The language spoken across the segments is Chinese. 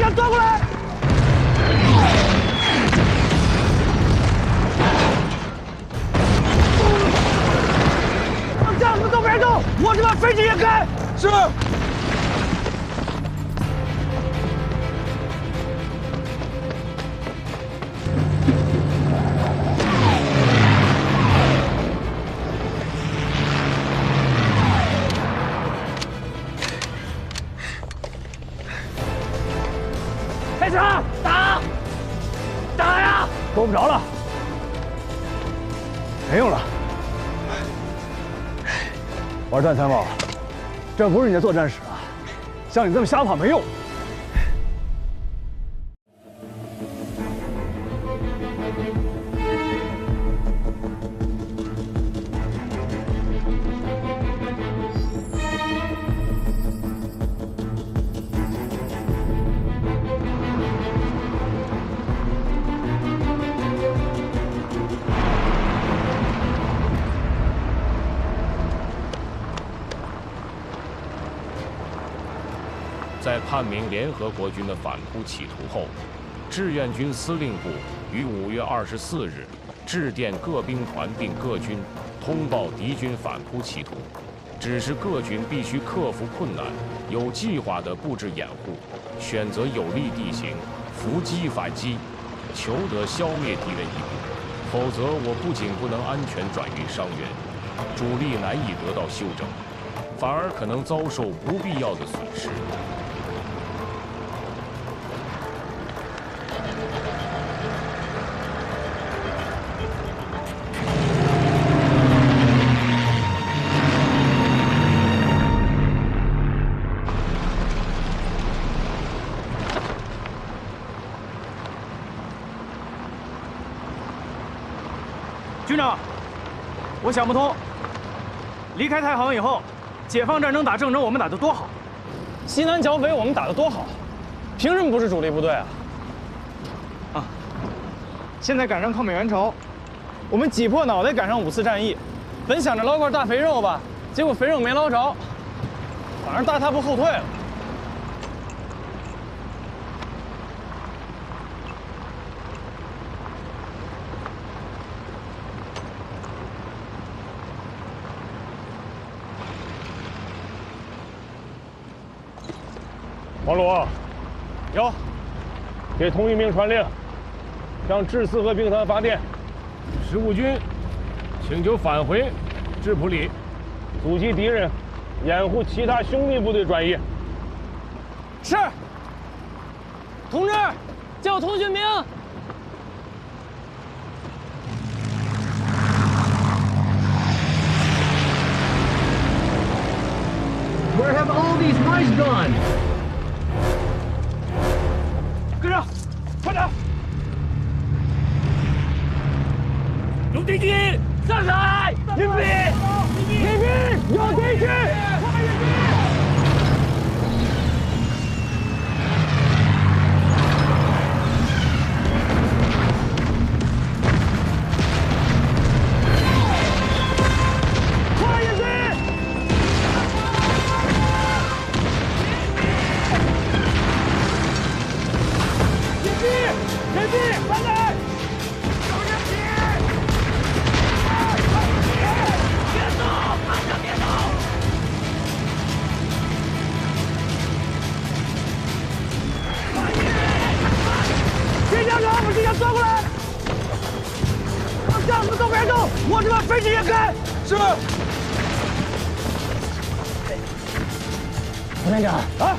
向转过来！让战士都别动，我这把飞机掩开。是。 开枪！打！打呀！够不着了，没用了。玩战参谋，这不是你的作战室啊！像你这么瞎跑没用。在判明联合国军的反扑企图后，志愿军司令部于5月24日致电各兵团并各军，通报敌军反扑企图，指示各军必须克服困难，有计划地布置掩护，选择有利地形，伏击反击，求得消灭敌人一部。否则，我不仅不能安全转运伤员，主力难以得到休整，反而可能遭受不必要的损失。 军长，我想不通，离开太行以后，解放战争打郑州我们打得多好，西南剿匪我们打得多好，凭什么不是主力部队啊？啊！现在赶上抗美援朝，我们挤破脑袋赶上5次战役，本想着捞块大肥肉吧，结果肥肉没捞着，反而大踏步后退了。 王鲁，有，给同一兵传令，向至四河兵团发电，15军请求返回质朴里，阻击敌人，掩护其他兄弟部队转移。是。同志，叫通讯兵。 Where have all these mice gone? 跟上，快点！有敌机，上海！迎兵！迎兵！有敌机！快迎兵！ 转过来！让战士都别动，我这把飞机掩开。是。副连长啊，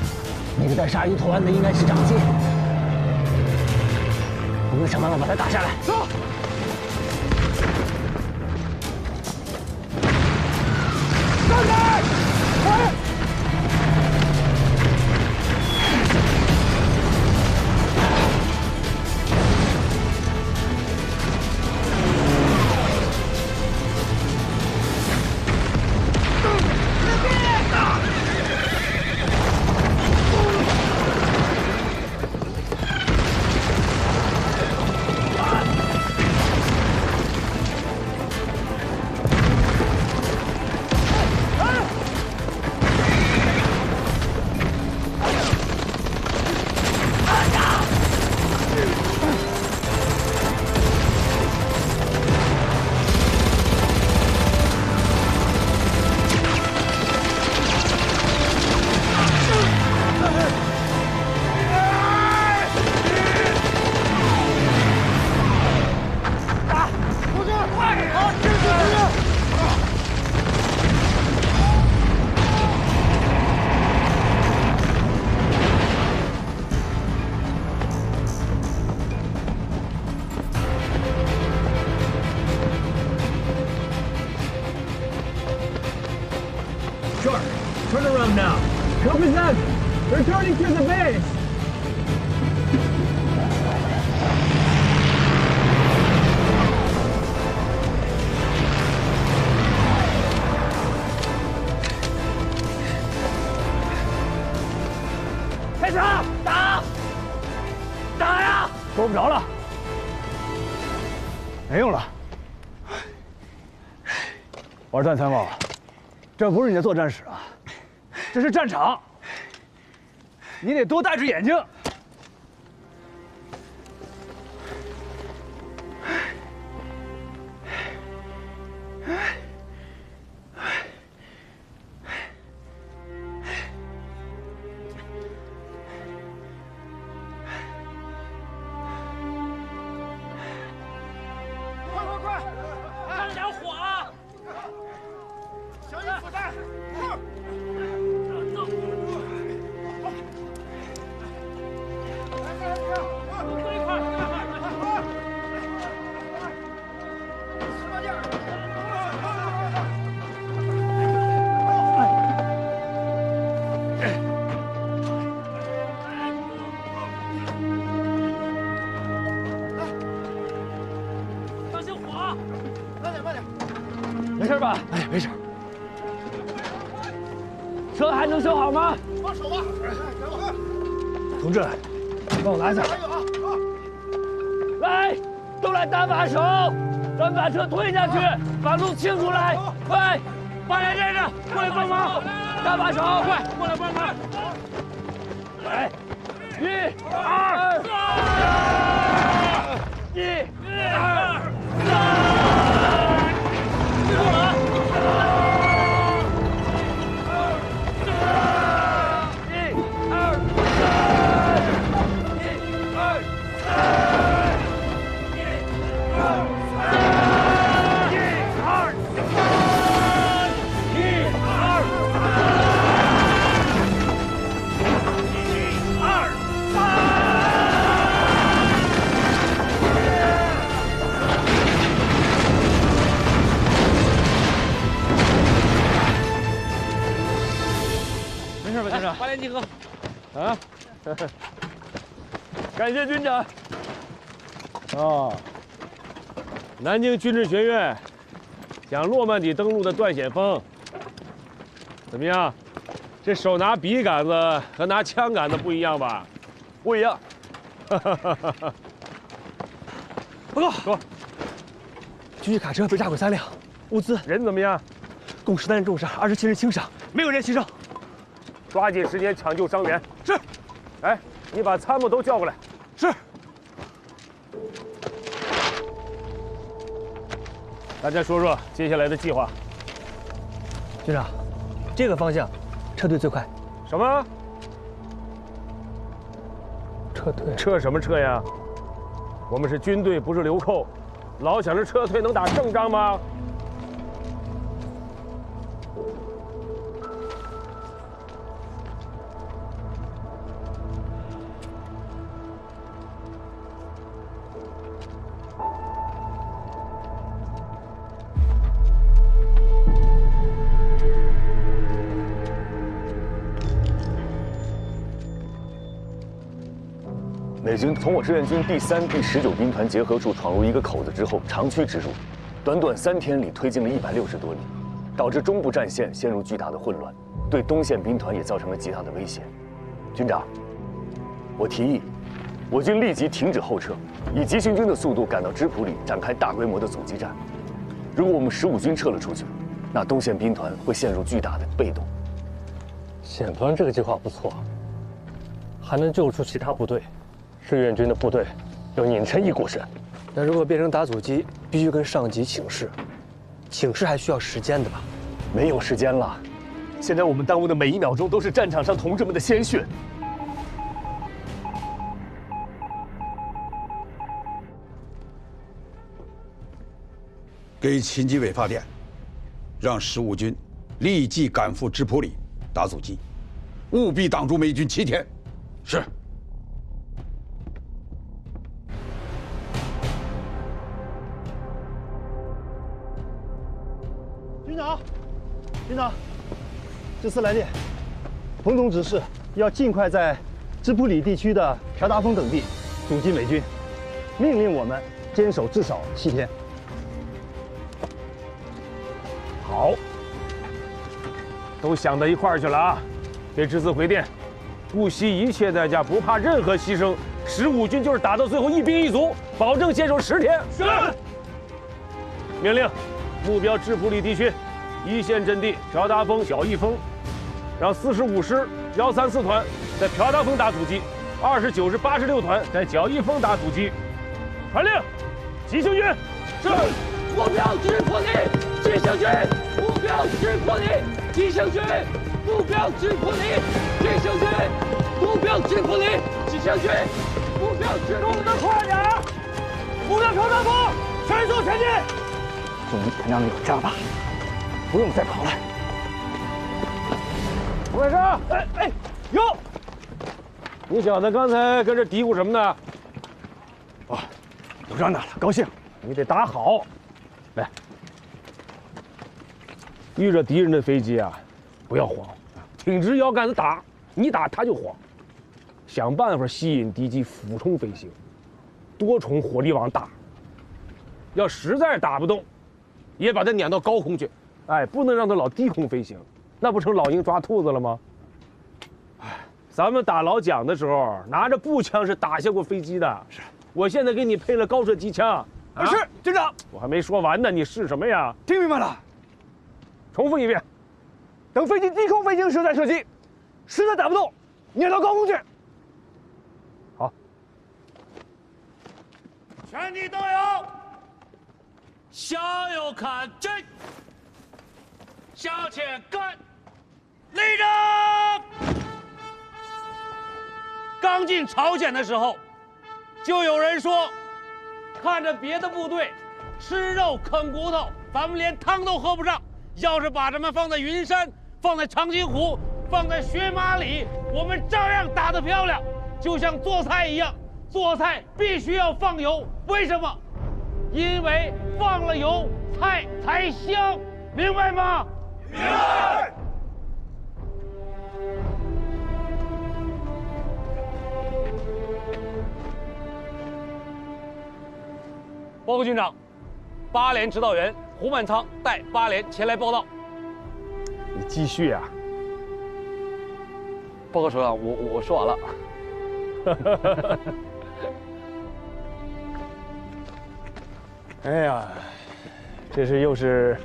那个带鲨鱼头鞍的应该是长进，我们想办法把他打下来。走。站开！快！ 敌 Turn around now. Represent. Returning to the base. 开枪！打！打呀！够不着了。没用了。王段参谋，这不是你的作战室啊，这是战场，你得多戴着眼睛。没事吧？哎，没事。车还能修好吗？放手吧！同志，帮我拉一下。来，都来搭把手，咱们把车推下去，把路清出来。快，快来这个，过来帮忙，搭把手，快过来帮忙。来，1、2、3，1、2、3。 华联集合。啊！感谢军长。哦，南京军事学院讲诺曼底登陆的段显峰，怎么样？这手拿笔杆子和拿枪杆子不一样吧？不一样。报告，说，军事卡车被炸毁3辆，物资人怎么样？共13人重伤，27人轻伤，没有人牺牲。 抓紧时间抢救伤员。是。哎，你把参谋都叫过来。是。大家说说接下来的计划。军长，这个方向撤退最快。什么？撤退？撤什么撤呀？我们是军队，不是流寇，老想着撤退能打胜仗吗？ 美军从我志愿军第3、第19兵团结合处闯入一个口子之后，长驱直入，短短3天里推进了160多里，导致中部战线陷入巨大的混乱，对东线兵团也造成了极大的威胁。军长，我提议，我军立即停止后撤，以急行军的速度赶到芝普里，展开大规模的阻击战。如果我们15军撤了出去，那东线兵团会陷入巨大的被动。显团这个计划不错，还能救出其他部队。 志愿军的部队要拧成一股绳，但如果变成打阻击，必须跟上级请示，请示还需要时间的吧？没有时间了，现在我们耽误的每1秒钟都是战场上同志们的鲜血。给秦基伟发电，让15军立即赶赴芝普里打阻击，务必挡住美军7天。是。 军长，这次来电，彭总指示要尽快在芝普里地区的朴达峰等地阻击美军，命令我们坚守至少7天。好，都想到一块儿去了啊！给之字回电，不惜一切代价，不怕任何牺牲。15军就是打到最后一兵一卒，保证坚守10天。是。命令，目标芝普里地区1线阵地朴达峰、小义峰，让45师134团在朴达峰打阻击，29师86团在小义峰打阻击。传令，急行军。是。目标芝普里，急行军。目标芝普里，急行军。目标芝普里，急行军。目标芝普里，急行军。目标指动得快点！目标朴达峰，全速前进！总团长有这吧，不用再跑了。胡先生，哟，你小子刚才跟这嘀咕什么呢？哦，有仗打了，高兴。你得打好。来，遇着敌人的飞机啊，不要慌，挺直腰杆子打，你打他就慌。想办法吸引敌机俯冲飞行，多重火力网打。要实在是打不动，也把它撵到高空去。哎，不能让它老低空飞行，那不成老鹰抓兔子了吗？哎，咱们打老蒋的时候，拿着步枪是打下过飞机的。是，我现在给你配了高射机枪。啊，是军长。我还没说完呢，你是什么呀？听明白了。重复一遍。等飞机低空飞行时再射击，实在打不动，撵到高空去。全体都有，向右看齐，向前看，立正。刚进朝鲜的时候，就有人说，看着别的部队吃肉啃骨头，咱们连汤都喝不上。要是把他们放在云山，放在长津湖，放在雪马里，我们照样打得漂亮，就像做菜一样。做菜必须要放油，为什么？因为放了油，菜才香，明白吗？明白。报告军长，8连指导员胡满仓带8连前来报道。你继续啊。报告首长，我说完了。哎呀，这是又是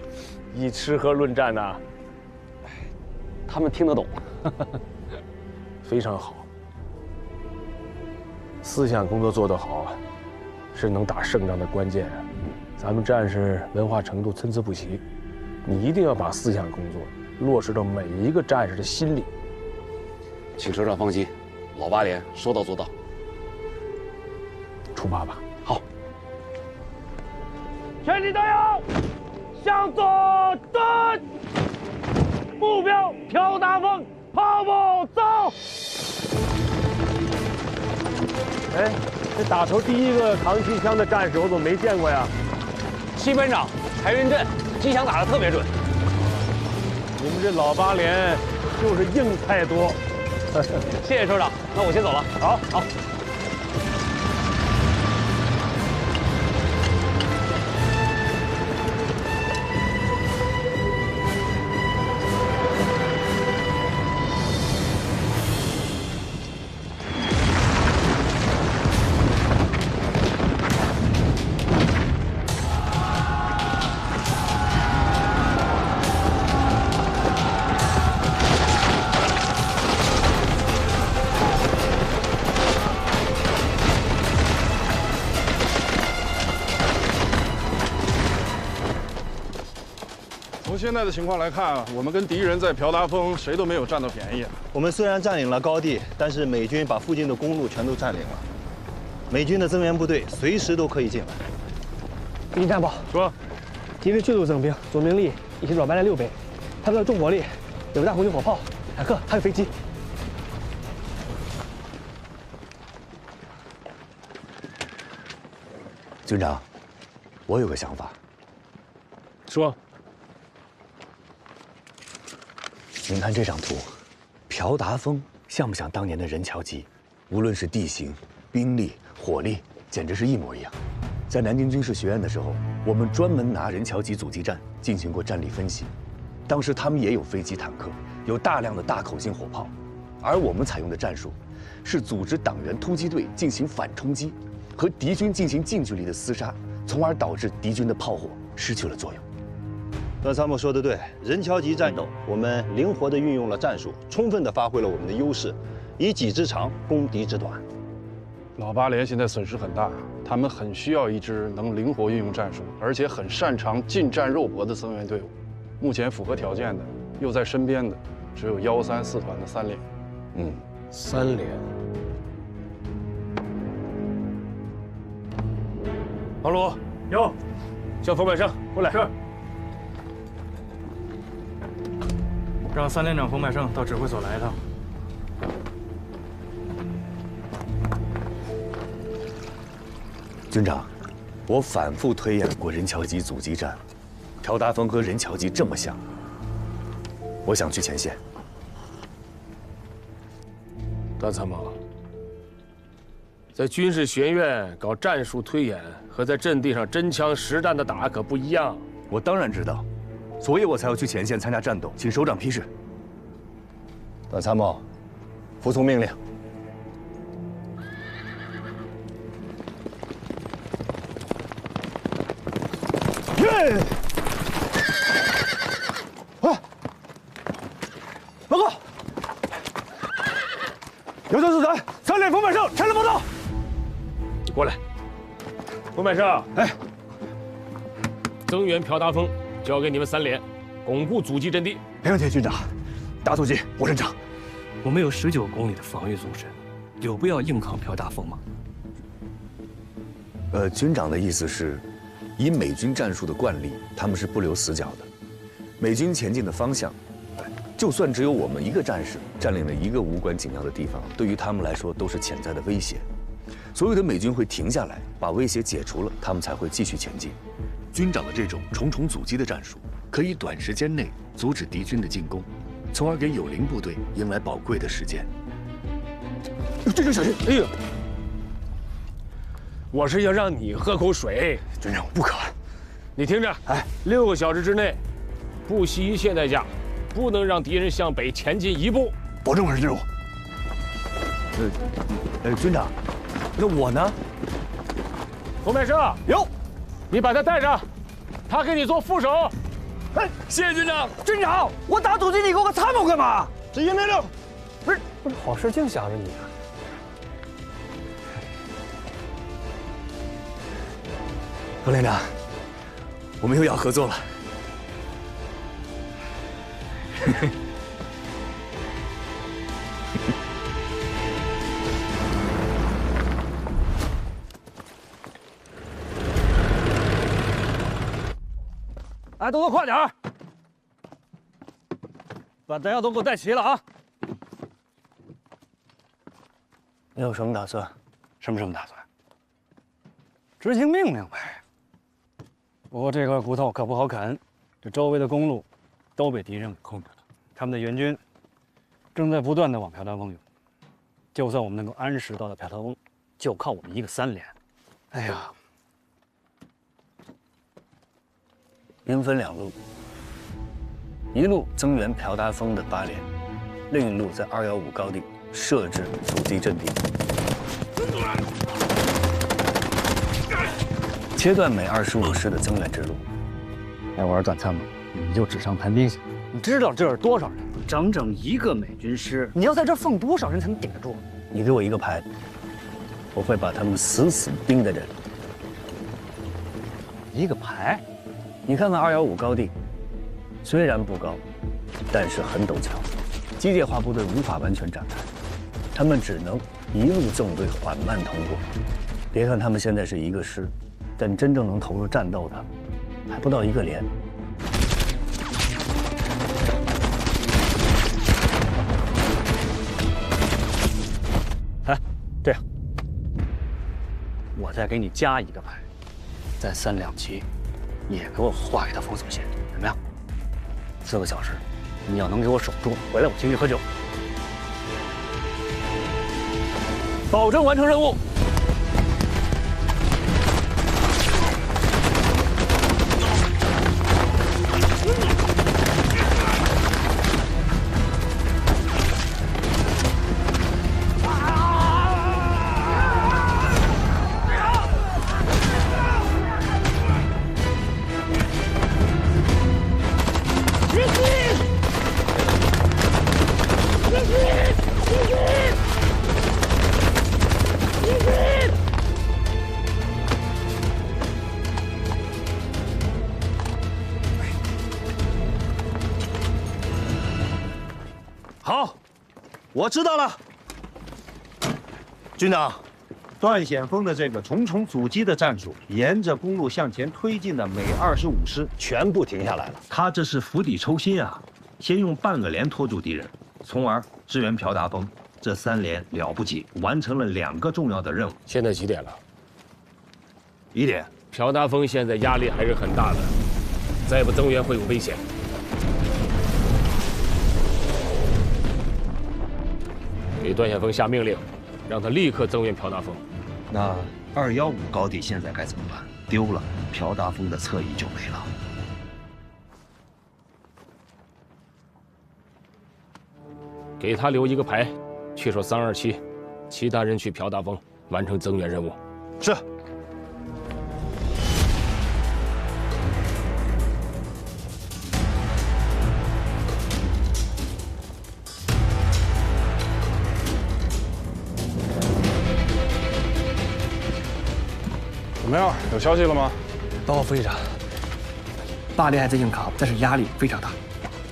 以吃喝论战呐。他们听得懂，非常好。思想工作做得好，是能打胜仗的关键。咱们战士文化程度参差不齐，你一定要把思想工作落实到每一个战士的心里。请首长放心，老8连说到做到。出发吧。好。全体都有，向左蹲，目标朴达峰，跑步走。哎，这打头第一个扛机枪的战士，我怎么没见过呀？七班长柴云振，机枪打得特别准。你们这老8连就是硬菜多。谢谢首长，那我先走了。好。从现在的情况来看啊，我们跟敌人在朴达峰谁都没有占到便宜。我们虽然占领了高地，但是美军把附近的公路全都占领了。美军的增援部队随时都可以进来。林战报说，敌人迅速增兵，总兵力已经转搬了6倍，他们的重火力有大红旗火炮、坦克，还有飞机。军长，我有个想法。说。您看这张图，朴达峰像不像当年的任乔吉？无论是地形、兵力、火力，简直是一模一样。在南京军事学院的时候，我们专门拿任乔吉阻击战进行过战力分析。当时他们也有飞机、坦克，有大量的大口径火炮，而我们采用的战术是组织党员突击队进行反冲击，和敌军进行近距离的厮杀，从而导致敌军的炮火失去了作用。段参谋说的对，任乔吉战斗，我们灵活地运用了战术，充分地发挥了我们的优势，以己之长攻敌之短。老八连现在损失很大，他们很需要一支能灵活运用战术，而且很擅长近战肉搏的增援队伍。目前符合条件的，又在身边的，只有134团的3连。3连。王鲁，有，叫冯百胜过来。是。让3连长冯百胜到指挥所来一趟。军长，我反复推演过任乔吉阻击战，朴达峰和任乔吉这么像，我想去前线。段参谋，在军事学院搞战术推演和在阵地上真枪实弹的打可不一样。我当然知道，所以我才要去前线参加战斗，请首长批示。段参谋，服从命令。报告，有交自团3连冯百胜前来报道。你过来，冯百胜。哎，增援朴达峰交给你们3连，巩固阻击阵地。没问题，军长。打阻击，我认长。我们有19公里的防御纵深，有必要硬抗朴达峰吗？军长的意思是，以美军战术的惯例，他们是不留死角的。美军前进的方向，就算只有我们一个战士占领了一个无关紧要的地方，对于他们来说都是潜在的威胁。所有的美军会停下来，把威胁解除了，他们才会继续前进。军长的这种重重阻击的战术，可以短时间内阻止敌军的进攻，从而给友邻部队迎来宝贵的时间。军长小心！哎呦，我是要让你喝口水。军长，不可。你听着，哎，6个小时之内，不惜一切代价，不能让敌人向北前进1步。保证完成任务。军长，那我呢？冯百胜，有，你把他带上，他给你做副手。哎，谢谢军长。军长，我打阻击，你给我个参谋干嘛？执行命令。不是，好事净想着你啊！冯连长，我们又要合作了。哎，动作快点儿，把弹药都给我带齐了啊！你有什么打算？什么打算？执行命令呗。不过这块骨头可不好啃，这周围的公路都被敌人给控制了，他们的援军正在不断的往朴达峰涌。就算我们能够按时到达朴达峰，就靠我们一个3连。哎呀！兵分2路，一路增援朴达峰的8连，另一路在215高地设置阻击阵地，切断美25师的增援之路。哎，我说段参谋，你就纸上谈兵行？你知道这是多少人？整整1个美军师，你要在这放多少人才能顶得住？你给我一个排，我会把他们死死盯在这里。一个排？你看看215高地，虽然不高，但是很陡峭，机械化部队无法完全展开，他们只能一路纵队缓慢通过。别看他们现在是1个师，但真正能投入战斗的还不到1个连。哎，这样，我再给你加一个排，在327。也给我画一条封锁线，怎么样？4个小时，你要能给我守住，回来我请你喝酒。保证完成任务。好，我知道了。军长，段显峰的这个重重阻击的战术，沿着公路向前推进的美25师全部停下来了。他这是釜底抽薪啊！先用半个连拖住敌人，从而支援朴达峰。这3连了不起，完成了2个重要的任务。现在几点了1点。朴达峰现在压力还是很大的，再不增援会有危险。给段显峰下命令，让他立刻增援朴达峰。那215高地现在该怎么办？丢了，朴达峰的侧翼就没了。给他留一个排，去守327，其他人去朴达峰完成增援任务。是。怎么样？有消息了吗？报告副队长，8连还在硬扛，但是压力非常大。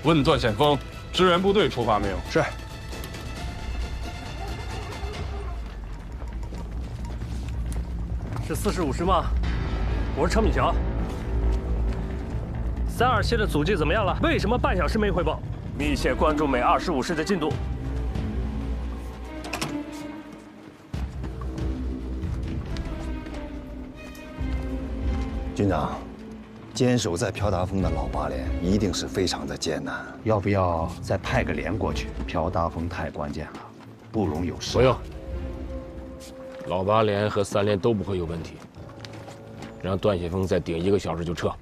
问段显峰，支援部队出发没有？是。是45师吗？我是程敏乔。327的阻击怎么样了？为什么半小时没汇报？密切关注美25师的进度。军长，坚守在朴达峰的老8连一定是非常的艰难。要不要再派个连过去？朴达峰太关键了，不容有失。不用，老8连和3连都不会有问题。让段显峰再顶1个小时就撤。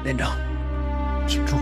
连长，请住。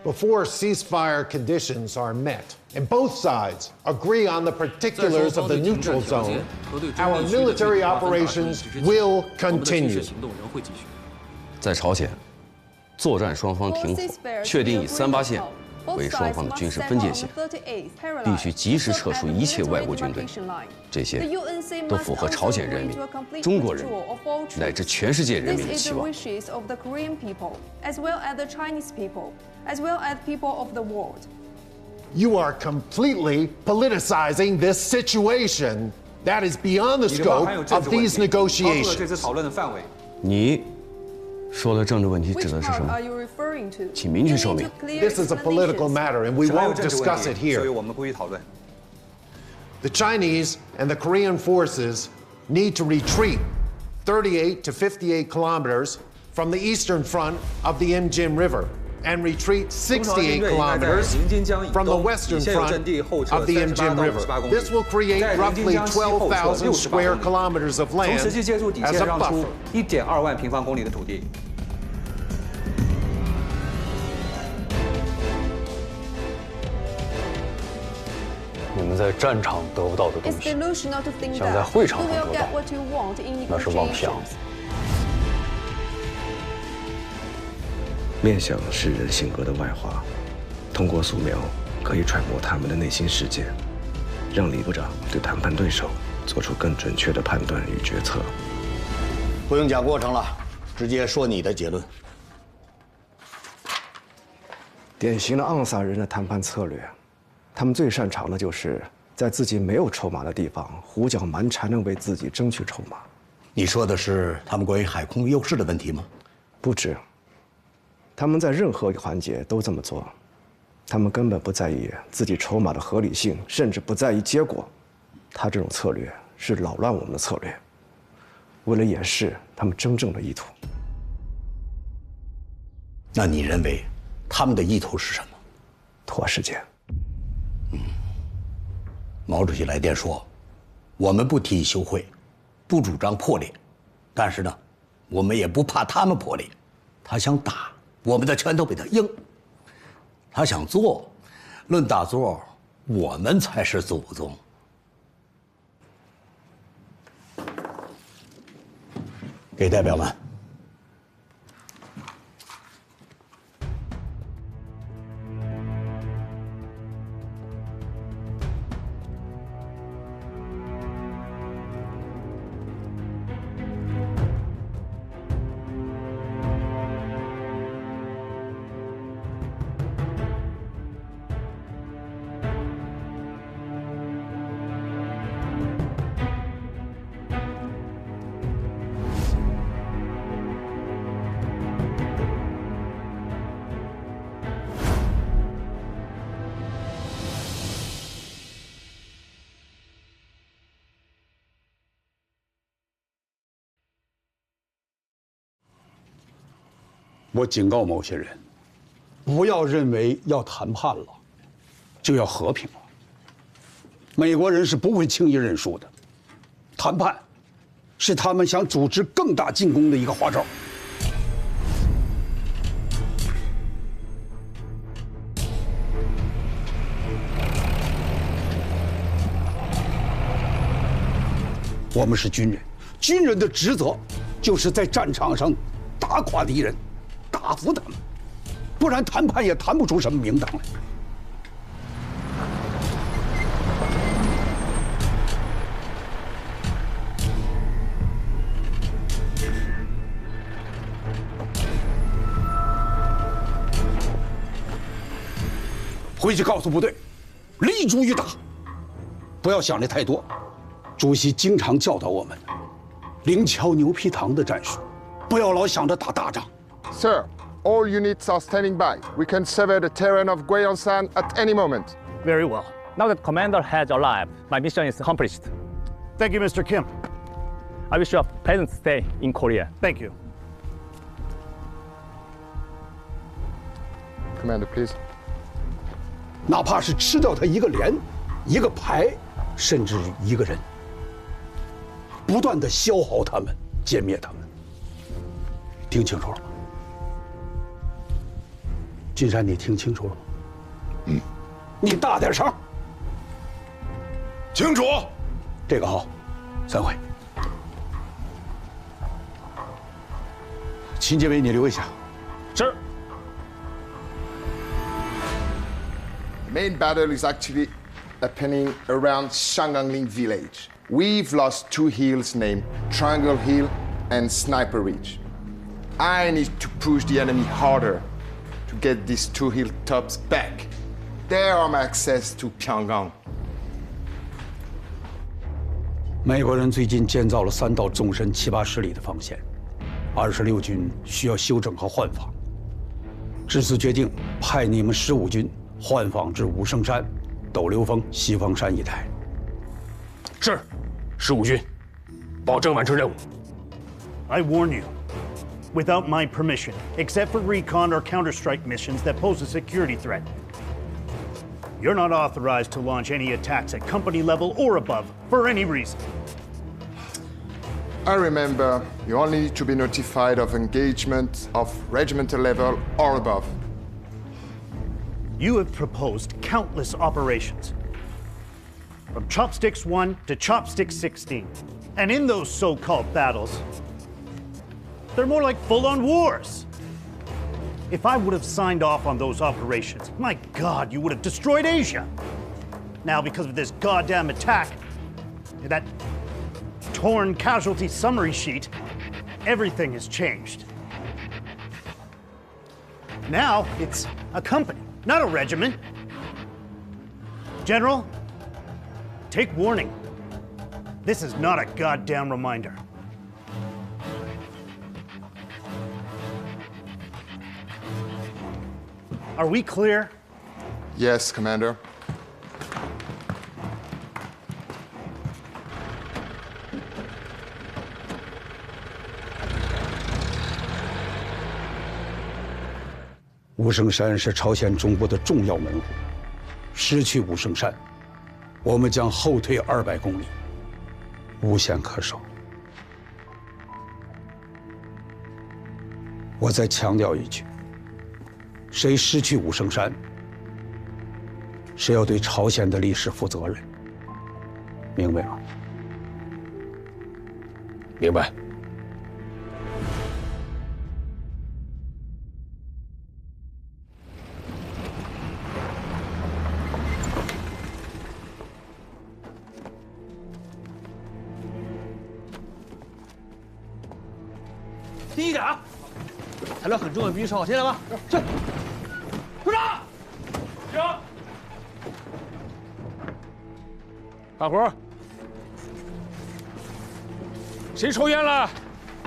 Before ceasefire conditions are met, and both sides agree on the particulars of the neutral zone, our military operations will continue. 在朝鲜，作战双方停火，确定以3·8线为双方的军事分界线，必须及时撤出一切外国军队。这些都符合朝鲜人民、中国人民乃至全世界人民的期望。 as well as people of the world. You are completely politicizing this situation. That is beyond the scope of these negotiations. 你说的政治问题指的是什么？请明确说明。 This is a political matter, and we won't discuss it here. The Chinese and the Korean forces need to retreat 38 to 58 kilometers from the eastern front of the Imjin River, and retreat 68 kilometers from the western front of the Imjin River. This will create roughly 12,000 square kilometers of land as a buffer. 1.2万平方公里的土地。你们在战场得不到的东西，想在会场上得到，那是妄想。 面相是人性格的外化，通过素描可以揣摩他们的内心世界，让李部长对谈判对手做出更准确的判断与决策。不用讲过程了，直接说你的结论。典型的盎撒人的谈判策略，他们最擅长的就是在自己没有筹码的地方胡搅蛮缠地为自己争取筹码。你说的是他们关于海空优势的问题吗？不止。 他们在任何环节都这么做，他们根本不在意自己筹码的合理性，甚至不在意结果。他这种策略是扰乱我们的策略，为了掩饰他们真正的意图。那你认为他们的意图是什么？拖时间。毛主席来电说，我们不提议休会，不主张破裂，但是呢，我们也不怕他们破裂。他想打。 我们的拳头比他硬，他想做，论打坐，我们才是祖宗。给代表们。我警告某些人，不要认为要谈判了，就要和平了。美国人是不会轻易认输的，谈判是他们想组织更大进攻的一个花招。我们是军人，军人的职责就是在战场上打垮敌人，打服他们，不然谈判也谈不出什么名堂来。回去告诉部队，立足于打，不要想的太多。主席经常教导我们，灵敲牛皮糖的战术，不要老想着打大仗。Sir, all units are standing by. We can sever the terrain of Gyeongsang at any moment. Very well. Now that commander has arrived, my mission is accomplished. Thank you, Mr. Kim. I wish you a pleasant stay in Korea. Thank you. Commander, please. 哪怕是吃掉他一个连、一个排，甚至一个人，不断地消耗他们，歼灭他们。听清楚了吗？金山，你听清楚了吗？嗯，你大点声。清楚。这个好，散会。秦杰伟，你留一下。是。The main battle is actually happening around Shangangling village. We've lost two hills named Triangle Hill and Sniper Ridge. I need to push the enemy harder to get these two hilltops back. There are my access to Pyongyang. 美国人最近建造了3道纵深7-80里的防线，26军需要修整和换防。至此决定派你们15军换防至武圣山、斗留峰、西方山一带。是，15军，保证完成任务。I warn you, without my permission, except for recon or counterstrike missions that pose a security threat, you're not authorized to launch any attacks at company level or above for any reason. I remember you only need to be notified of engagement of regimental level or above. You have proposed countless operations, from Chopsticks 1 to Chopsticks 16. And in those so-called battles, they're more like full-on wars. If I would have signed off on those operations, my God, you would have destroyed Asia. Now, because of this goddamn attack, that torn casualty summary sheet, everything has changed. Now, it's a company, not a regiment. General, take warning. This is not a goddamn reminder. Are we clear? Yes, Commander. « 武圣山是朝鲜中部的重要门户，失去武圣山，我们将后退200公里，无险可守。我再强调一句，谁失去武圣山，谁要对朝鲜的历史负责任，明白吗？明白。低一点啊！材料很重要，必须收好。先来吧，去。鼓掌。行。干活。谁抽烟了？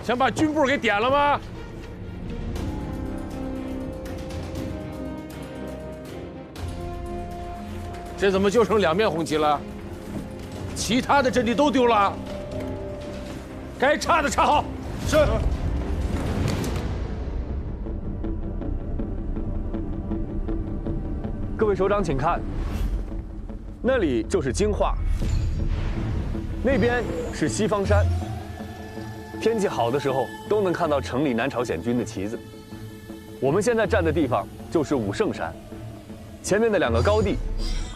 想把军部给点了吗？这怎么就剩2面红旗了？其他的阵地都丢了。该插的插好。是。位首长，请看，那里就是京化，那边是西方山。天气好的时候，都能看到城里南朝鲜军的旗子。我们现在站的地方就是武圣山，前面的2个高地，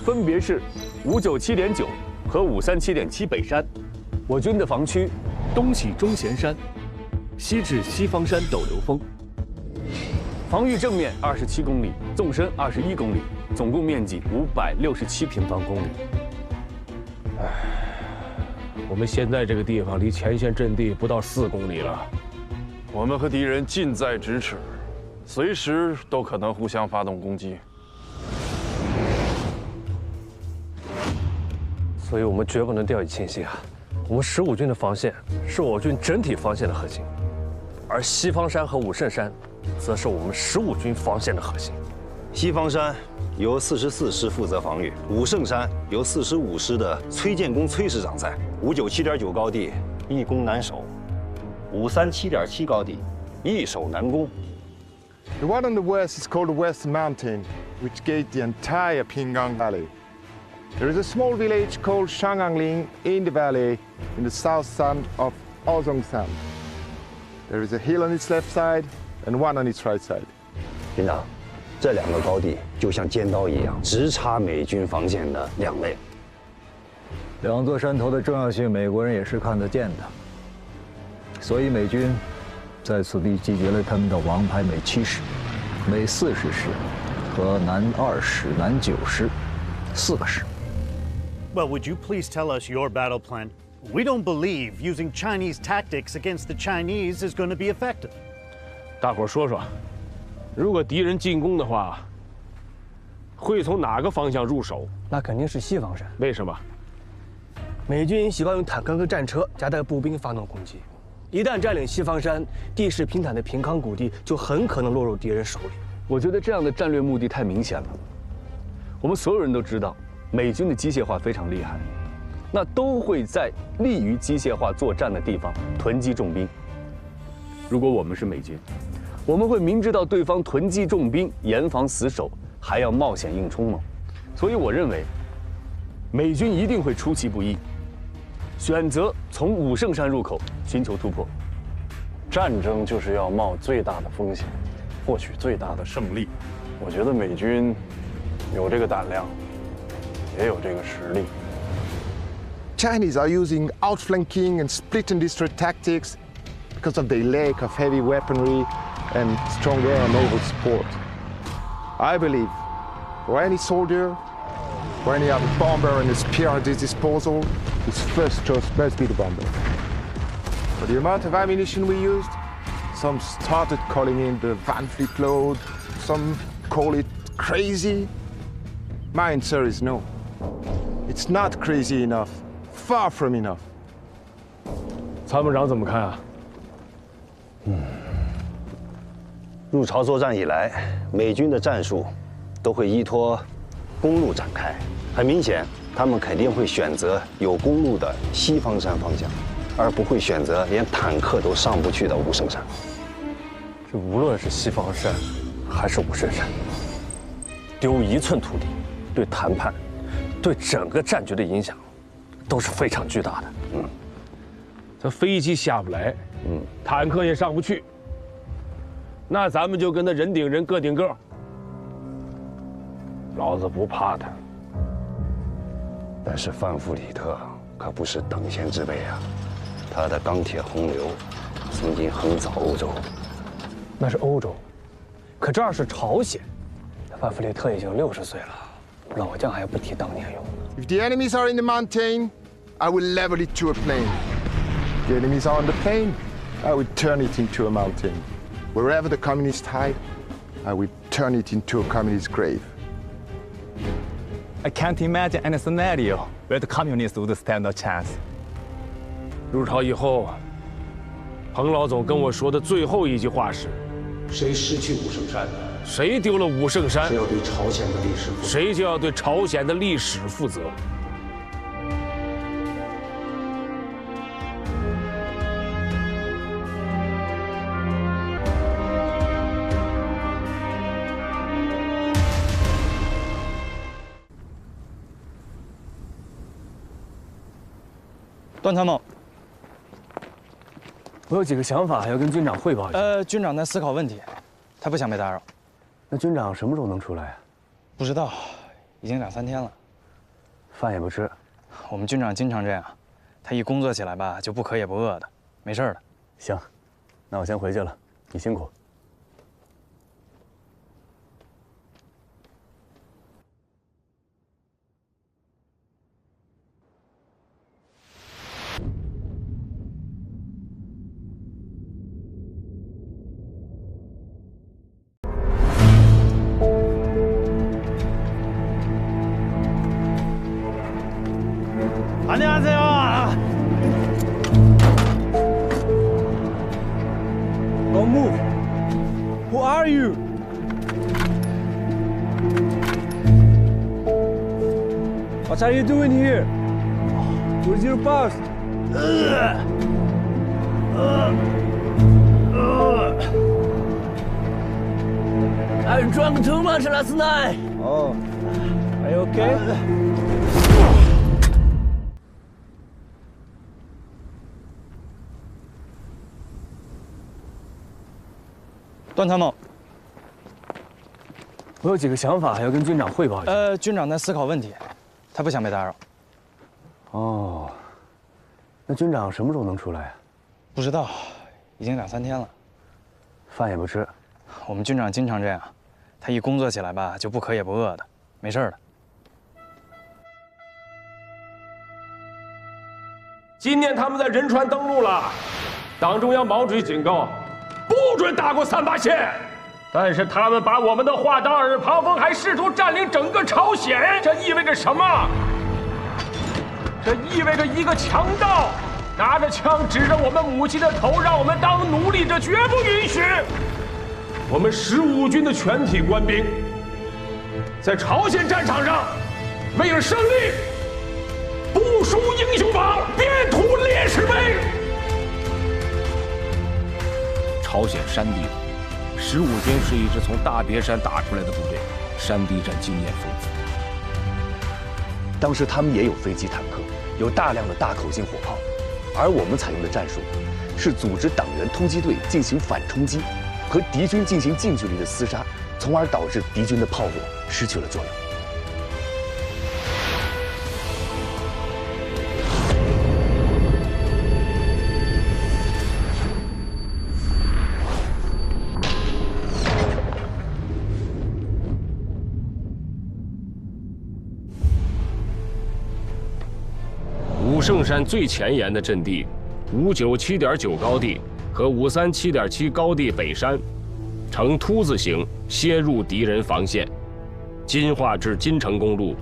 分别是597.9和537.7北山。我军的防区，东起钟贤山，西至西方山斗流峰。防御正面27公里，纵深21公里，总共面积567平方公里。我们现在这个地方离前线阵地不到4公里了，我们和敌人近在咫尺，随时都可能互相发动攻击。所以我们绝不能掉以轻心啊！我们15军的防线是我军整体防线的核心，而西方山和武圣山，则是我们15军防线的核心。西方山由44师负责防御，武圣山由45师的崔建功崔师长在。597.9高地易攻难守，537.7高地易守难攻。The one on the west is called the West Mountain, which gate the entire Pinggang Valley. There is a small village called Shangangling in the valley, in the south side of Ozongsan. There is a hill on its left side and one on its right side. 军长，这2个高地就像尖刀一样，直插美军防线的2肋。2座山头的重要性，美国人也是看得见的。所以美军在此地集结了他们的王牌美7师、美40师和南2师、南9师4个师。Well, would you please tell us your battle plan? We don't believe using Chinese tactics against the Chinese is going to be effective. 大伙儿说说，如果敌人进攻的话，会从哪个方向入手？那肯定是西方山。为什么？美军习惯用坦克和战车夹带步兵发动攻击，一旦占领西方山，地势平坦的平康谷地就很可能落入敌人手里。我觉得这样的战略目的太明显了。我们所有人都知道，美军的机械化非常厉害，那都会在利于机械化作战的地方囤积重兵。如果我们是美军，我们会明知道对方囤积重兵，严防死守，还要冒险硬冲吗？所以我认为，美军一定会出其不意，选择从武圣山入口寻求突破。战争就是要冒最大的风险，获取最大的胜利。我觉得美军有这个胆量，也有这个实力。Chinese are using outflanking and split and destroy tactics because of their lack of heavy weaponry and strong air and naval support. I believe for any soldier, for any other bomber and a spear at his disposal, his first choice must be the bomber. For the amount of ammunition we used, some started calling in the Van Fleet load, some call it crazy. My answer is no. It's not crazy enough, far from enough. 参谋长怎么看啊？入朝作战以来，美军的战术都会依托公路展开。很明显，他们肯定会选择有公路的西方山方向，而不会选择连坦克都上不去的武圣山。这无论是西方山还是武圣山，丢1寸土地，对谈判、对整个战局的影响都是非常巨大的。这飞机下不来，坦克也上不去，那咱们就跟他人顶人，个顶个。老子不怕他。但是范弗里特可不是等闲之辈啊，他的钢铁洪流曾经横扫欧洲。那是欧洲，可这儿是朝鲜。范弗里特已经60岁了，老将还不提当年勇。If the enemies are in the mountain, I will level it to a plain. If the enemies are on the plain, I will turn it into a mountain. Wherever the communists hide, I will turn it into a communist grave. I can't imagine any scenario where the communists would stand a chance. 入朝以后，彭老总跟我说的最后一句话是：谁失去武圣山，谁丢了武圣山，谁要对朝鲜的历史负责，谁就要对朝鲜的历史负责。段参谋，我有几个想法要跟军长汇报一下。军长在思考问题，他不想被打扰。那军长什么时候能出来啊？不知道，已经2、3天了。饭也不吃。我们军长经常这样，他一工作起来吧，就不渴也不饿的，没事的。行，那我先回去了，你辛苦。안녕하세요. Don't move. Who are you? What are you doing here? Where's your boss? I drank too much last night. Oh, are you okay? 段参谋，我有几个想法要跟军长汇报一下。军长在思考问题，他不想被打扰。哦，那军长什么时候能出来啊？不知道，已经2、3天了。饭也不吃。我们军长经常这样，他一工作起来吧，就不渴也不饿的，没事的。今天他们在仁川登陆了，党中央毛主席警告，不准打过3-8线。但是他们把我们的话当耳旁风，还试图占领整个朝鲜，这意味着什么？这意味着一个强盗拿着枪指着我们母亲的头，让我们当奴隶，这绝不允许。我们15军的全体官兵在朝鲜战场上为了胜利不输英雄榜，遍图烈士碑。朝鲜山地15军是一支从大别山打出来的部队，山地战经验丰富。当时他们也有飞机、坦克，有大量的大口径火炮，而我们采用的战术是组织党员突击队进行反冲击，和敌军进行近距离的厮杀，从而导致敌军的炮火失去了作用。五圣山最前沿的阵地597.9高地和537.7高地北山，呈凸字形先入敌人防线。金化至金城公路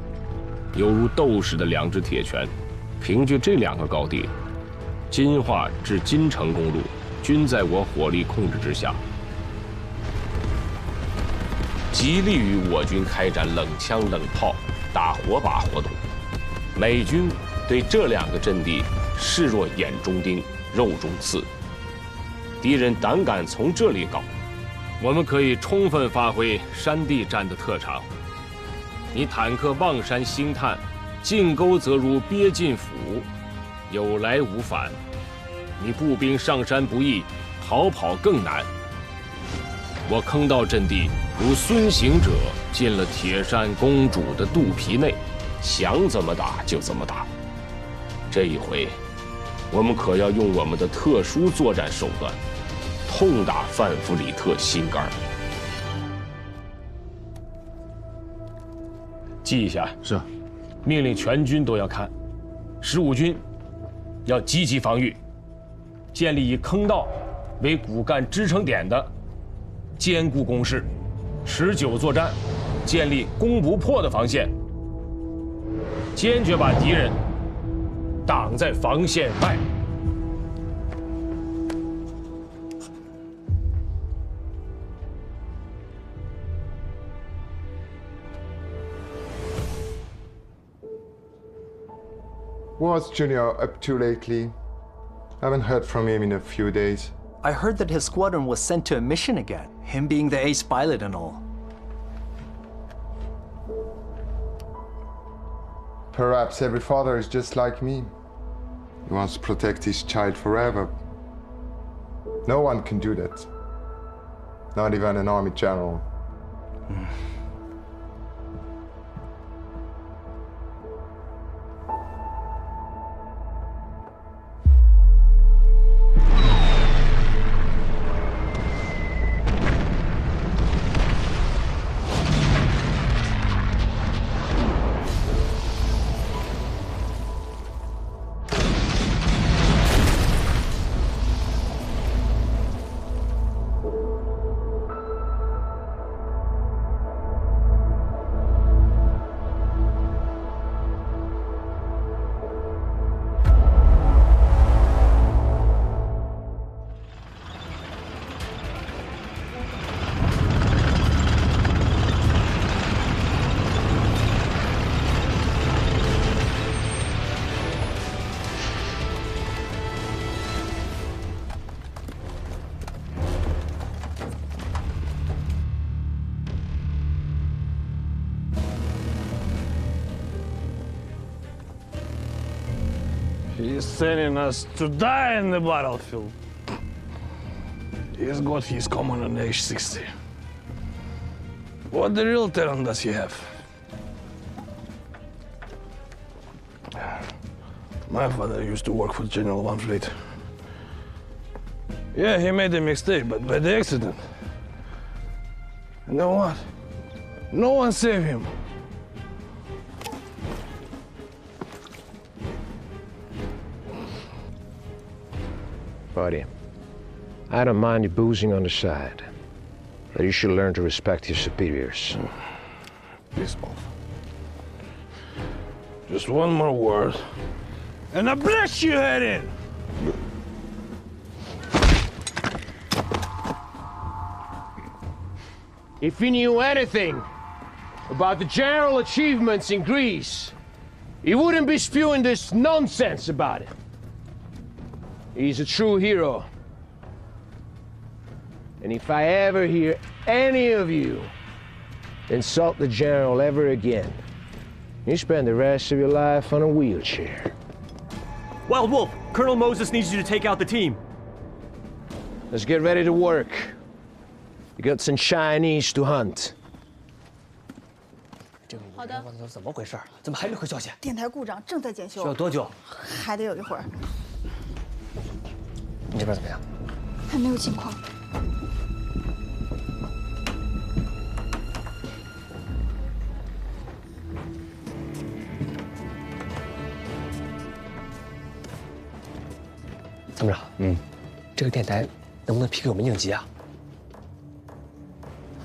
犹如斗士的2只铁拳，凭据这2个高地，金化至金城公路均在我火力控制之下，极利于我军开展冷枪冷炮打火把活动。美军对这2个阵地视若眼中钉、肉中刺，敌人胆敢从这里搞，我们可以充分发挥山地战的特长。你坦克望山兴叹，进沟则如鳖进府，有来无返；你步兵上山不易，逃跑更难。我坑道阵地如孙行者进了铁扇公主的肚皮内，想怎么打就怎么打。这一回，我们可要用我们的特殊作战手段，痛打范弗里特心肝。记一下。是。命令全军都要看。15军要积极防御，建立以坑道为骨干支撑点的坚固工事，持久作战，建立攻不破的防线，坚决把敌人挡在防线外。What's Junior up to lately? Haven't heard from him in a few days. I heard that his squadron was sent to a mission again, him being the ace pilot and all. Perhaps every father is just like me. He wants to protect his child forever. No one can do that. Not even an army general. He's sending us to die in the battlefield. He's got his command on age 60. What the real talent does he have? My father used to work for General Van Vliet. Yeah, he made a mistake, but by the accident. You know what? No one saved him. Buddy, I don't mind you boozing on the side, but you should learn to respect your superiors. Please, Bob. Just one more word, and I blast your head in! If you knew anything about the general achievements in Greece, you wouldn't be spewing this nonsense about it. He's a true hero. And if I ever hear any of you insult the general ever again, you spend the rest of your life on a wheelchair. Wild Wolf, Colonel Moses needs you to take out the team. Let's get ready to work. We got some Chinese to hunt. 好的。怎么回事？怎么还没回消息？电台故障正在检修。需要多久？还得有一会儿。你这边怎么样？还没有情况。参谋长，这个电台能不能批给我们应急啊？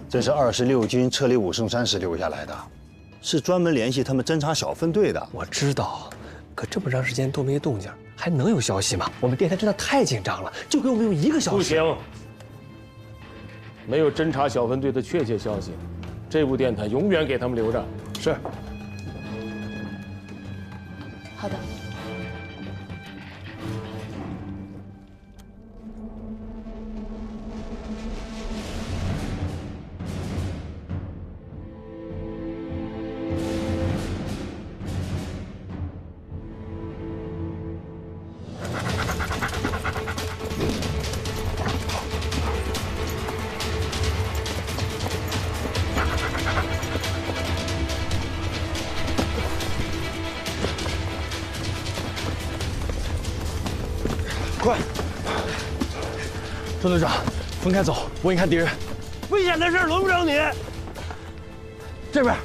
这是26军撤离武胜山时留下来的，是专门联系他们侦察小分队的。我知道，可这么长时间都没动静，还能有消息吗？我们电台真的太紧张了，就给我们用1个小时。不行，没有侦察小分队的确切消息，这部电台永远给他们留着。是。好的。快！周队长，分开走，我引看敌人。危险的事轮不着你。这边。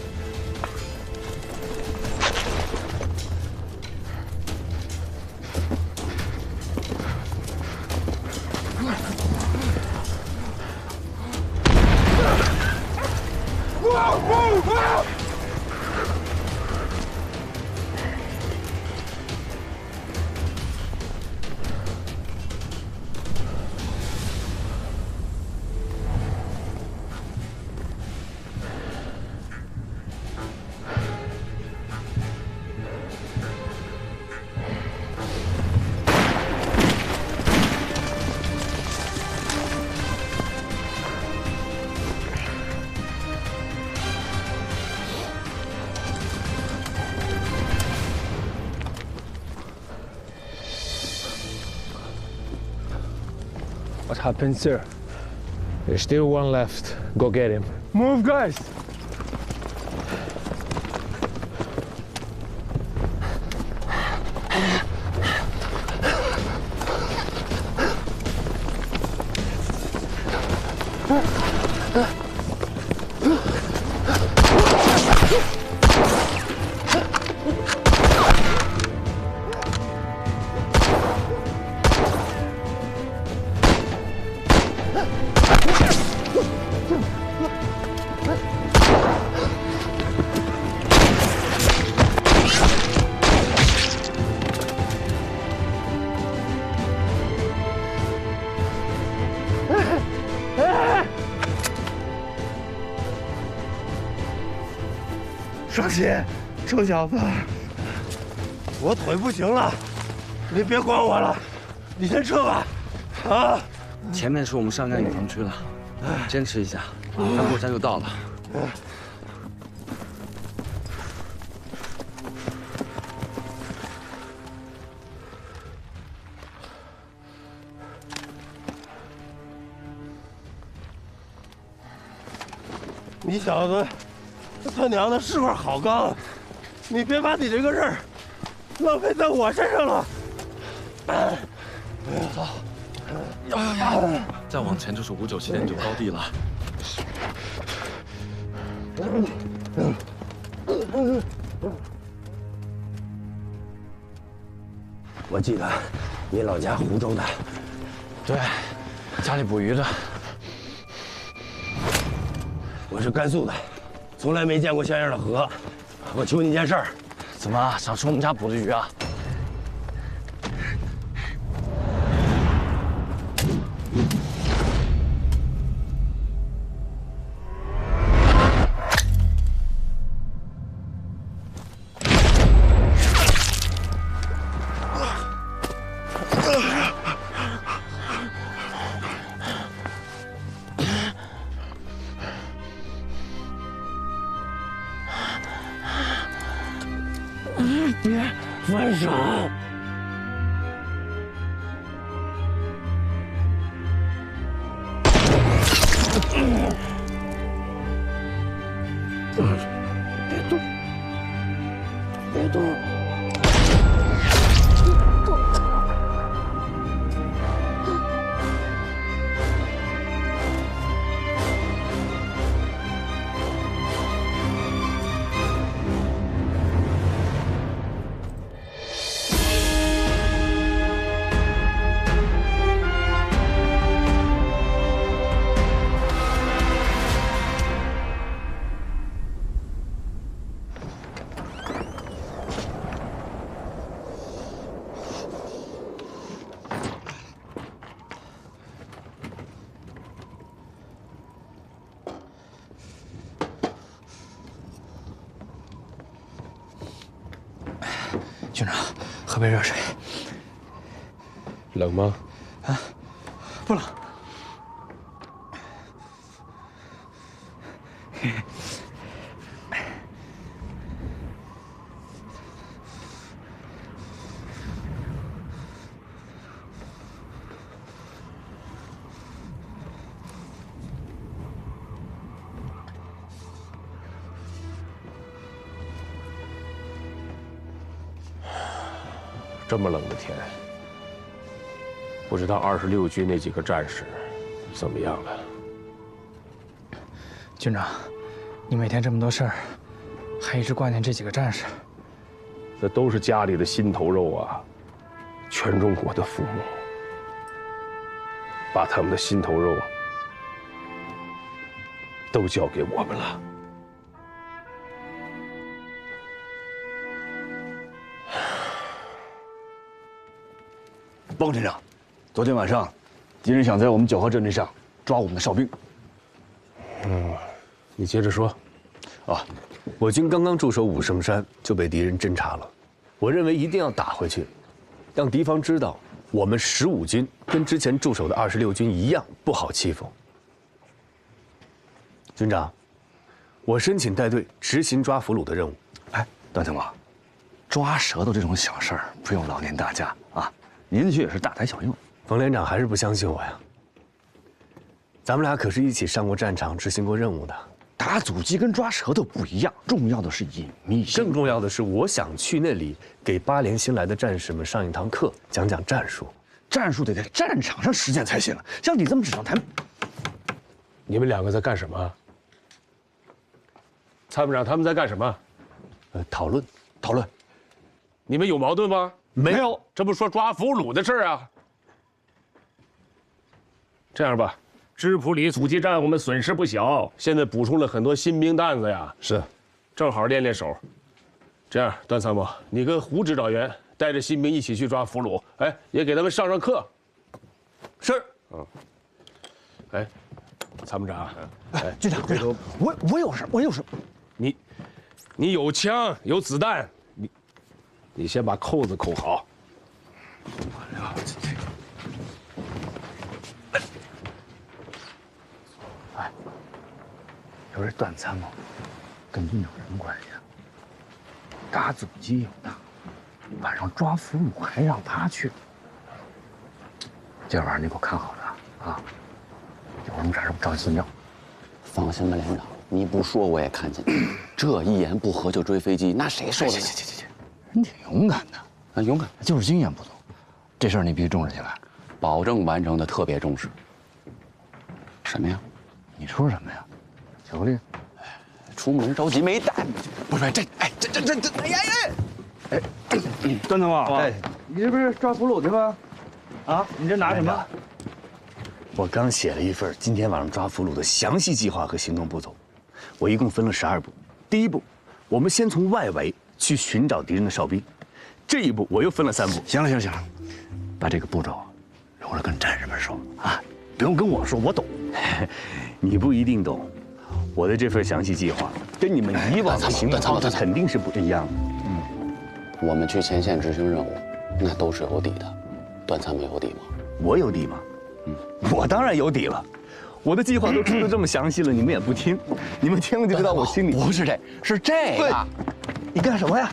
What happened, sir? There's still one left. Go get him. Move, guys!双喜，臭小子，我腿不行了，你别管我了，你先撤吧。啊！前面是我们上甘岭防区了，坚持一下，翻过山就到了。你小子，他娘的是块好钢，你别把你这个刃儿浪费在我身上了。走，再往前就是597.9高地了。我记得你老家湖州的，对，家里捕鱼的。我是甘肃的，从来没见过像样的河。我求你件事儿，怎么想吃我们家捕的鱼啊？别分手！别动！别动！军长，喝杯热水。冷吗？啊，不冷。这么冷的天，不知道26军那几个战士怎么样了？军长，你每天这么多事儿，还一直挂念这几个战士，那都是家里的心头肉啊！全中国的父母把他们的心头肉都交给我们了。包镇长，昨天晚上，敌人想在我们9号阵地上抓我们的哨兵。你接着说。啊，我军刚刚驻守武圣山就被敌人侦察了，我认为一定要打回去，让敌方知道我们15军跟之前驻守的26军一样不好欺负。军长，我申请带队执行抓俘虏的任务。哎，段参谋，抓舌头这种小事儿不用劳您大驾啊。您去也是大材小用。冯连长还是不相信我呀？咱们俩可是一起上过战场、执行过任务的。打阻击跟抓舌头不一样，重要的是隐秘性。更重要的是，我想去那里给8连新来的战士们上一堂课，讲讲战术。战术得在战场上实践才行。像你这么纸上谈，你们2个在干什么？参谋长他们在干什么？讨论。你们有矛盾吗？没有，这不说抓俘虏的事儿啊。这样吧，质朴里阻击战我们损失不小，现在补充了很多新兵蛋子呀。是，正好练练手。这样，段参谋，你跟胡指导员带着新兵一起去抓俘虏，哎，也给他们上上课。是。哎，参谋长，哎，局长，我有事，你有枪有子弹，你先把扣子扣好。哎，有这段参谋跟你有什么关系啊？打阻击有他，晚上抓俘虏还让他去。今晚上你给我看好了啊！有什么事找你孙正。放心吧，连长，你不说我也看见。这一言不合就追飞机，那谁受得了？行，你挺勇敢的。啊，勇敢就是经验不足，这事儿你必须重视起来，保证完成的特别重视。什么呀？你说什么呀？巧克力？出门着急没带。不是这，哎，段参谋，哎，你这不是抓俘虏去吗？啊，你这拿什么？我刚写了一份今天晚上抓俘虏的详细计划和行动步骤，我一共分了12步。第一步，我们先从外围去寻找敌人的哨兵。这一步我又分了3步。行了，把这个步骤留着跟战士们说啊，不用跟我说，我懂。你不一定懂，我的这份详细计划跟你们以往的行动方式肯定是不一样的。我们去前线执行任务，那都是有底的。段参谋有底吗？我有底吗？我当然有底了。我的计划都出得这么详细了，你们也不听，你们听了就知道我心里不是这，是这个。你干什么呀？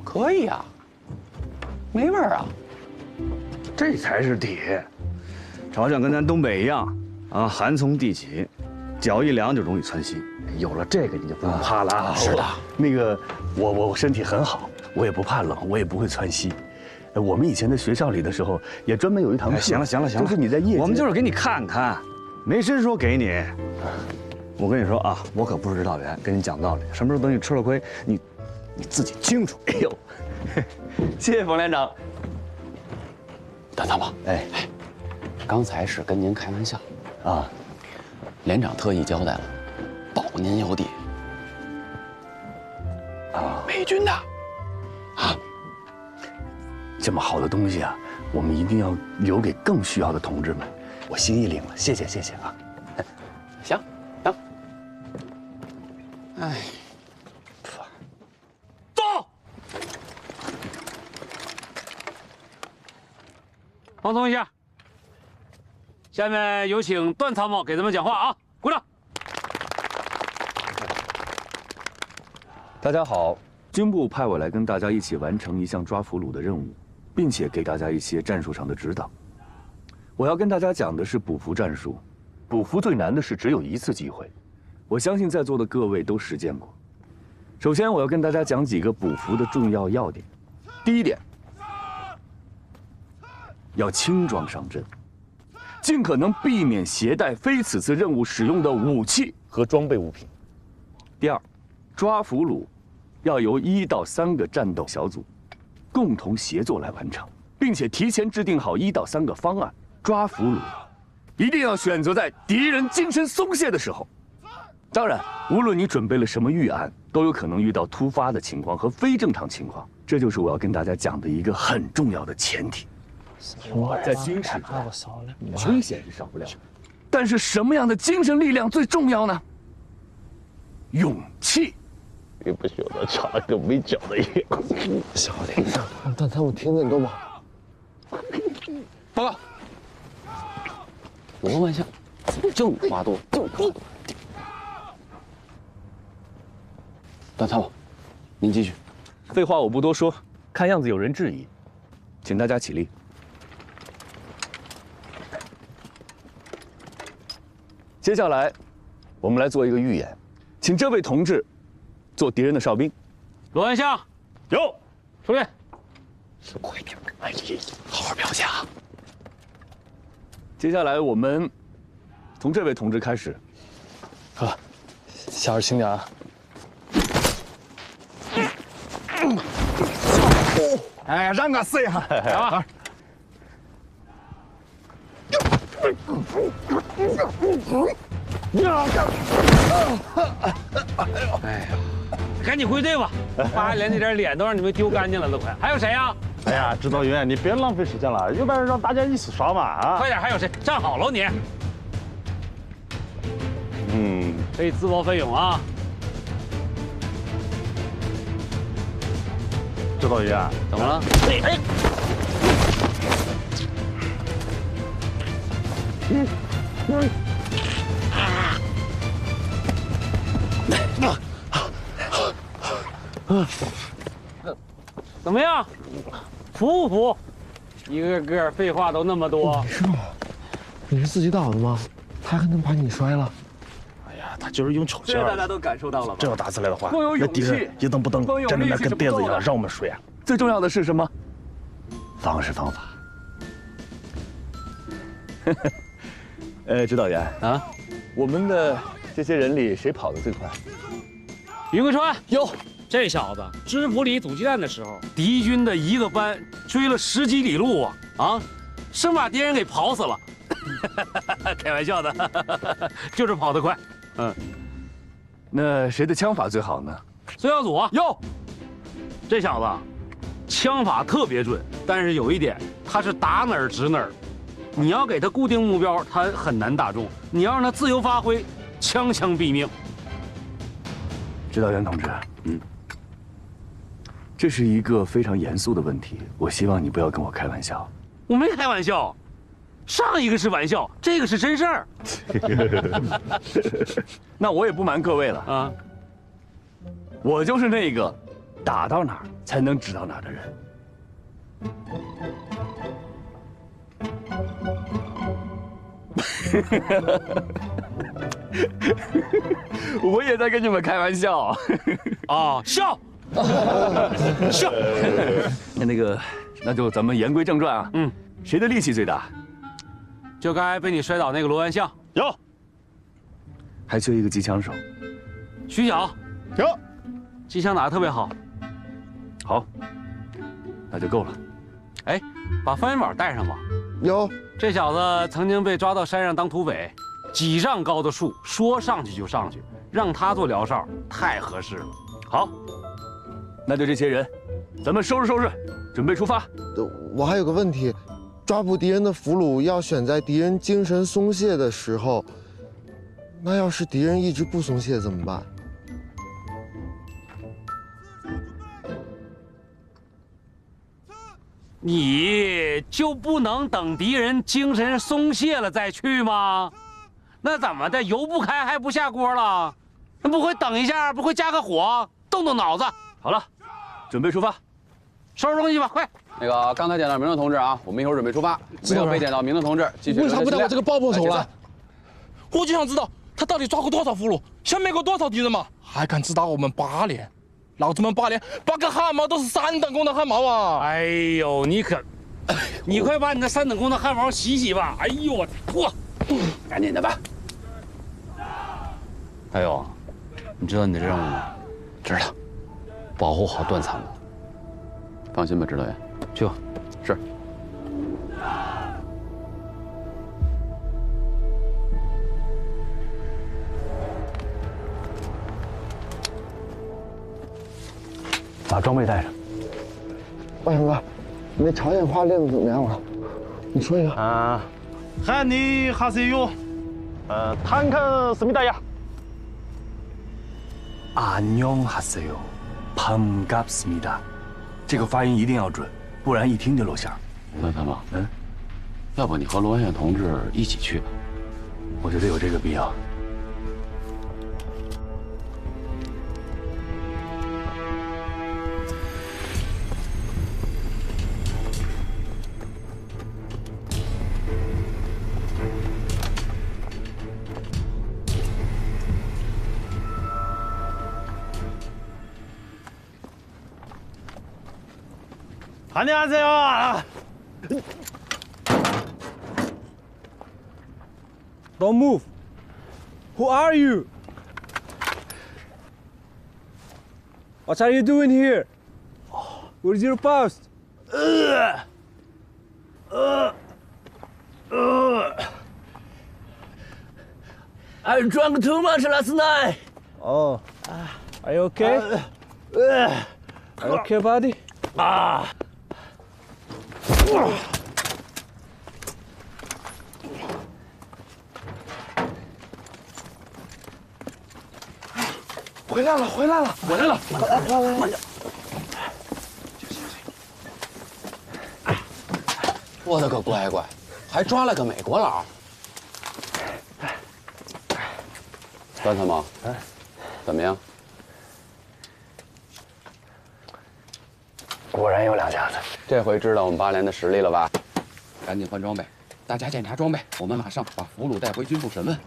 可以啊，没味儿啊。这才是底。朝鲜跟咱东北一样啊，寒从地起，脚一凉就容易窜稀。有了这个，你就不用怕了啊。是的，那个我身体很好，我也不怕冷，我也不会窜稀。我们以前在学校里的时候，也专门有一堂课。行了，就是你在夜间，我们就是给你看看，没谁说给你。我跟你说啊，我可不是指导员，跟你讲道理。什么时候等你吃了亏，你自己清楚。哎呦，谢谢冯连长。段参谋，哎，刚才是跟您开玩笑啊。连长特意交代了，保您有底。啊，美军的。啊。这么好的东西啊，我们一定要留给更需要的同志们。我心意领了，谢谢啊。行。哎，走。放松一下。下面有请段参谋给咱们讲话啊！鼓掌。大家好，军部派我来跟大家一起完成一项抓俘虏的任务。并且给大家一些战术上的指导。我要跟大家讲的是捕俘战术。捕俘最难的是只有一次机会，我相信在座的各位都实践过。首先，我要跟大家讲几个捕俘的重要要点。第一点，要轻装上阵，尽可能避免携带非此次任务使用的武器和装备物品。第二，抓俘虏要由1到3个战斗小组共同协作来完成，并且提前制定好1到3个方案。抓俘虏一定要选择在敌人精神松懈的时候。当然，无论你准备了什么预案，都有可能遇到突发的情况和非正常情况。这就是我要跟大家讲的一个很重要的前提。在军事中，危险是少不了的，但是什么样的精神力量最重要呢？勇气。你不晓得插了个没脚的眼。小林，段参谋听得懂吗？报告。5万下，就花多，就花多。段参谋，您继续。废话我不多说，看样子有人质疑，请大家起立。接下来，我们来做一个预演，请这位同志做敌人的哨兵。罗万象，有，出列。快点，哎，好好表现啊！接下来我们从这位同志开始。哥，小点轻点啊！哎，让我试一下。来吧。哎呀，赶紧归队吧！八连这点脸都让你们丢干净了，都快。还有谁呀？哎呀，指导员，你别浪费时间了，要不然让大家一起耍嘛啊！快点，还有谁？站好了你。可以自报奋勇啊！指导员，怎么了？哎。怎么样？服不服？一个个废话都那么多。是吗？你是自己倒的吗？他还能把你摔了？哎呀，他就是用巧劲儿。这大家都感受到了吧？这要打起来的话，光有勇气，那敌人一动不动，站在那跟垫子一样让我们摔啊！最重要的是什么？方式方法。指导员啊，我们的这些人里谁跑得最快？于桂川，哟，这小子知府里阻击战的时候，敌军的一个班追了10几里路啊，生把敌人给跑死了。开玩笑的，就是跑得快。那谁的枪法最好呢？孙小祖啊，哟，这小子枪法特别准，但是有一点，他是打哪儿指哪儿。你要给他固定目标，他很难打中；你要让他自由发挥，枪枪毙命。指导员同志，这是一个非常严肃的问题，我希望你不要跟我开玩笑。我没开玩笑，上一个是玩笑，这个是真事儿。那我也不瞒各位了啊，我就是那个打到哪儿才能指到哪儿的人。我也在跟你们开玩笑啊，笑，笑。那就咱们言归正传啊。谁的力气最大？就该被你摔倒那个罗万象。有。还缺一个机枪手。徐晓。有。机枪打得特别好。好，那就够了。哎，把方元宝带上吧。有。这小子曾经被抓到山上当土匪，几丈高的树，说上去就上去，让他做辽哨，太合适了。好，那就这些人，咱们收拾收拾，准备出发。我还有个问题，抓捕敌人的俘虏要选在敌人精神松懈的时候，那要是敌人一直不松懈怎么办？你就不能等敌人精神松懈了再去吗？那怎么的，油不开还不下锅了？那不会等一下，不会加个火，动动脑子？好了，准备出发，收拾东西吧，快！那个刚才点到名的同志啊，我们一会儿准备出发。没有被点到名的同志，继续。为啥不带我这个爆破手了？我就想知道他到底抓过多少俘虏，消灭过多少敌人嘛？还敢只打我们8连？老子们8连8个汗毛都是3等功的汗毛啊！哎呦，你快把你那3等功的汗毛洗洗吧！哎呦我嚯，赶紧的吧。还有，你知道你的任务吗？知道，保护好段参谋。放心吧，指导员。去吧。是。把装备带上。万强哥，你那朝鲜话练得怎么样了？你说一个。啊，汉尼哈塞哟，坦克思密达呀。안녕하세요，반갑습니다。这个发音一定要准，不然一听就露馅。段参谋，要不你和罗文远同志一起去吧？我觉得有这个必要。 안녕하세요. Don't move. Who are you? What are you doing here? Where's your post? I drank too much last night. Oh, are you okay? Are you okay, buddy? 回来了，回来了，回来了！慢点。我的个乖乖，还抓了个美国佬！段参谋，怎么样？果然有两下子。这回知道我们8连的实力了吧？赶紧换装备，大家检查装备，我们马上把俘虏带回军部审问。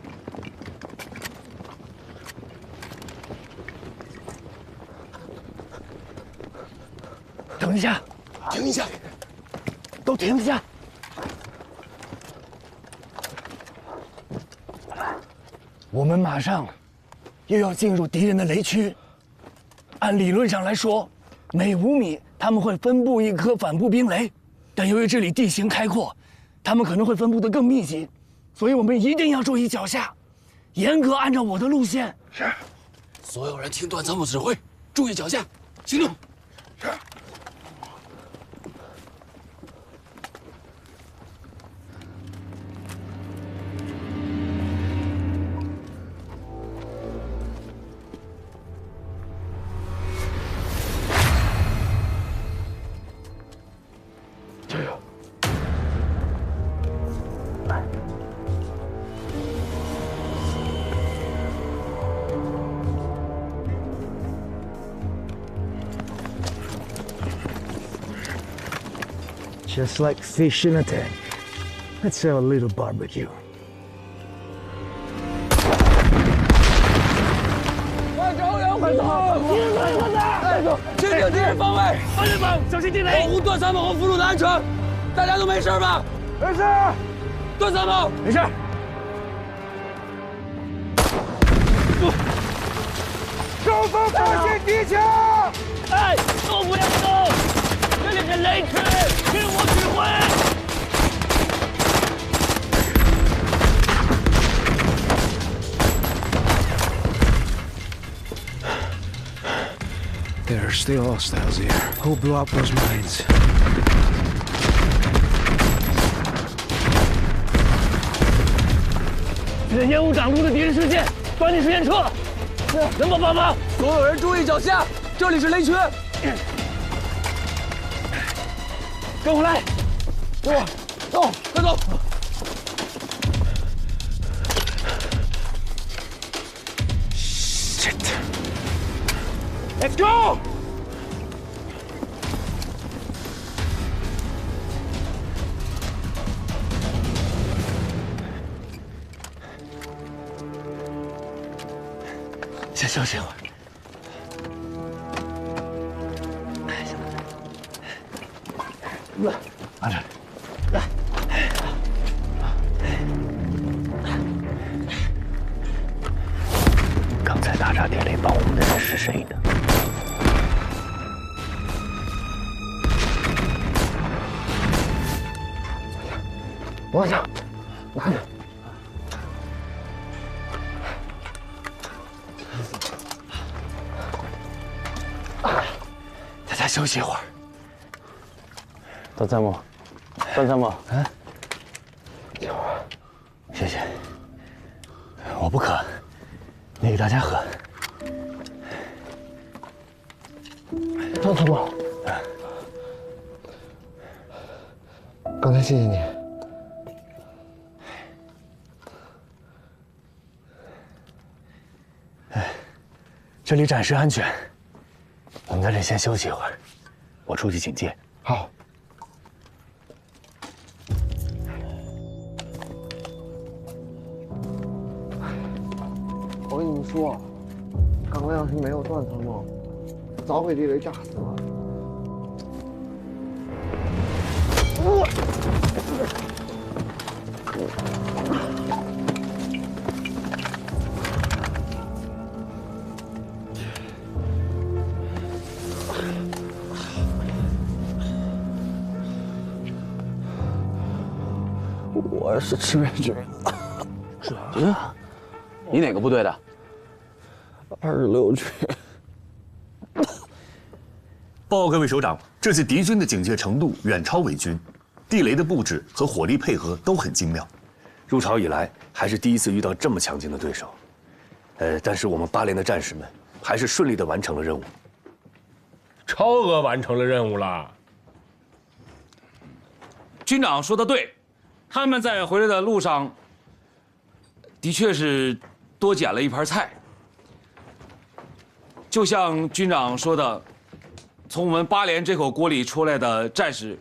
等一下，停一下，都停一下！我们马上又要进入敌人的雷区。按理论上来说，每5米他们会分布一颗反步兵雷，但由于这里地形开阔，他们可能会分布得更密集，所以我们一定要注意脚下，严格按照我的路线。是。所有人听段参谋指挥，注意脚下，行动。是。 加油！ Just like fish in a tank. Let's have a little barbecue. 快找人，快走！敌人在，快走！确定敌人方位，放前方，小心地雷，保护段参谋和俘虏的安全。大家都没事吧？没事。段参谋，没事。上方发现敌枪！哎，都不要动！这里是雷区，听我指挥。 There are still hostiles here. Who blew up those mines? 这烟雾挡住了敌人视线，抓紧时间撤！能否帮忙？所有人注意脚下，这里是雷区。跟我来，跟我走，快走！ Let's go! 先休息一会儿。来，拿着。来。刚才大炸地雷帮我们的人是谁的？ 往上，拿着。大家休息一会儿。段参谋，段参谋，嗯，谢谢。我不渴，你给大家喝。段参谋，刚才谢谢你。 这里暂时安全，我们在这先休息一会儿，我出去警戒。好。我跟你们说，刚刚要是没有段参谋，早给地雷炸死了。我是志愿军。志愿军？你哪个部队的？26军。报告各位首长，这次敌军的警戒程度远超伪军，地雷的布置和火力配合都很精妙。入朝以来，还是第一次遇到这么强劲的对手。但是我们8连的战士们还是顺利地完成了任务。超额完成了任务了。军长说的对，他们在回来的路上，的确是多捡了一盘菜。就像军长说的，从我们8连这口锅里出来的战士，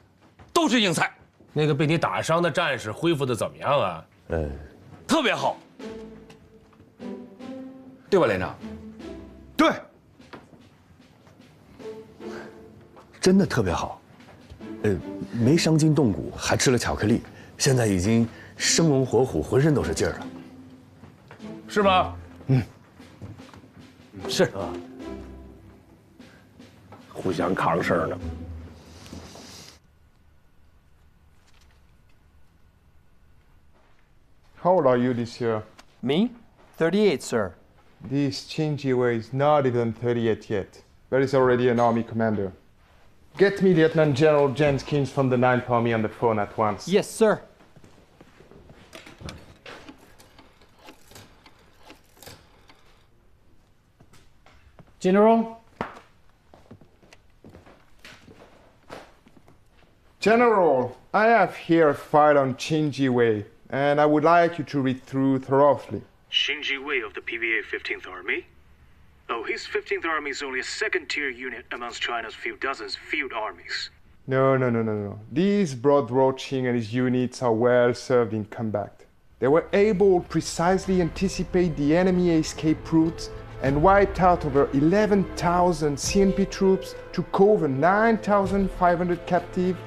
都是硬菜。那个被你打伤的战士恢复的怎么样啊？特别好，对吧，连长？对，真的特别好。没伤筋动骨，还吃了巧克力，现在已经生龙活虎，浑身都是劲儿了，是吗？是啊，互相扛事儿呢。How old are you this year? Me? 38, sir. This Chinjiwei is not even 38 yet, but he's already an army commander. Get me Lieutenant General Jenkins from the 9th Army on the phone at once. Yes, sir. General? General, I have here a file on Chinjiwei, and I would like you to read through thoroughly. Shinji Wei of the PVA 15th Army? Oh, his 15th Army is only a second-tier unit amongst China's few dozens field armies. No. These Broad Roaching and his units are well served in combat. They were able to precisely anticipate the enemy escape routes and wiped out over 11,000 CNP troops, took over 9,500 captive,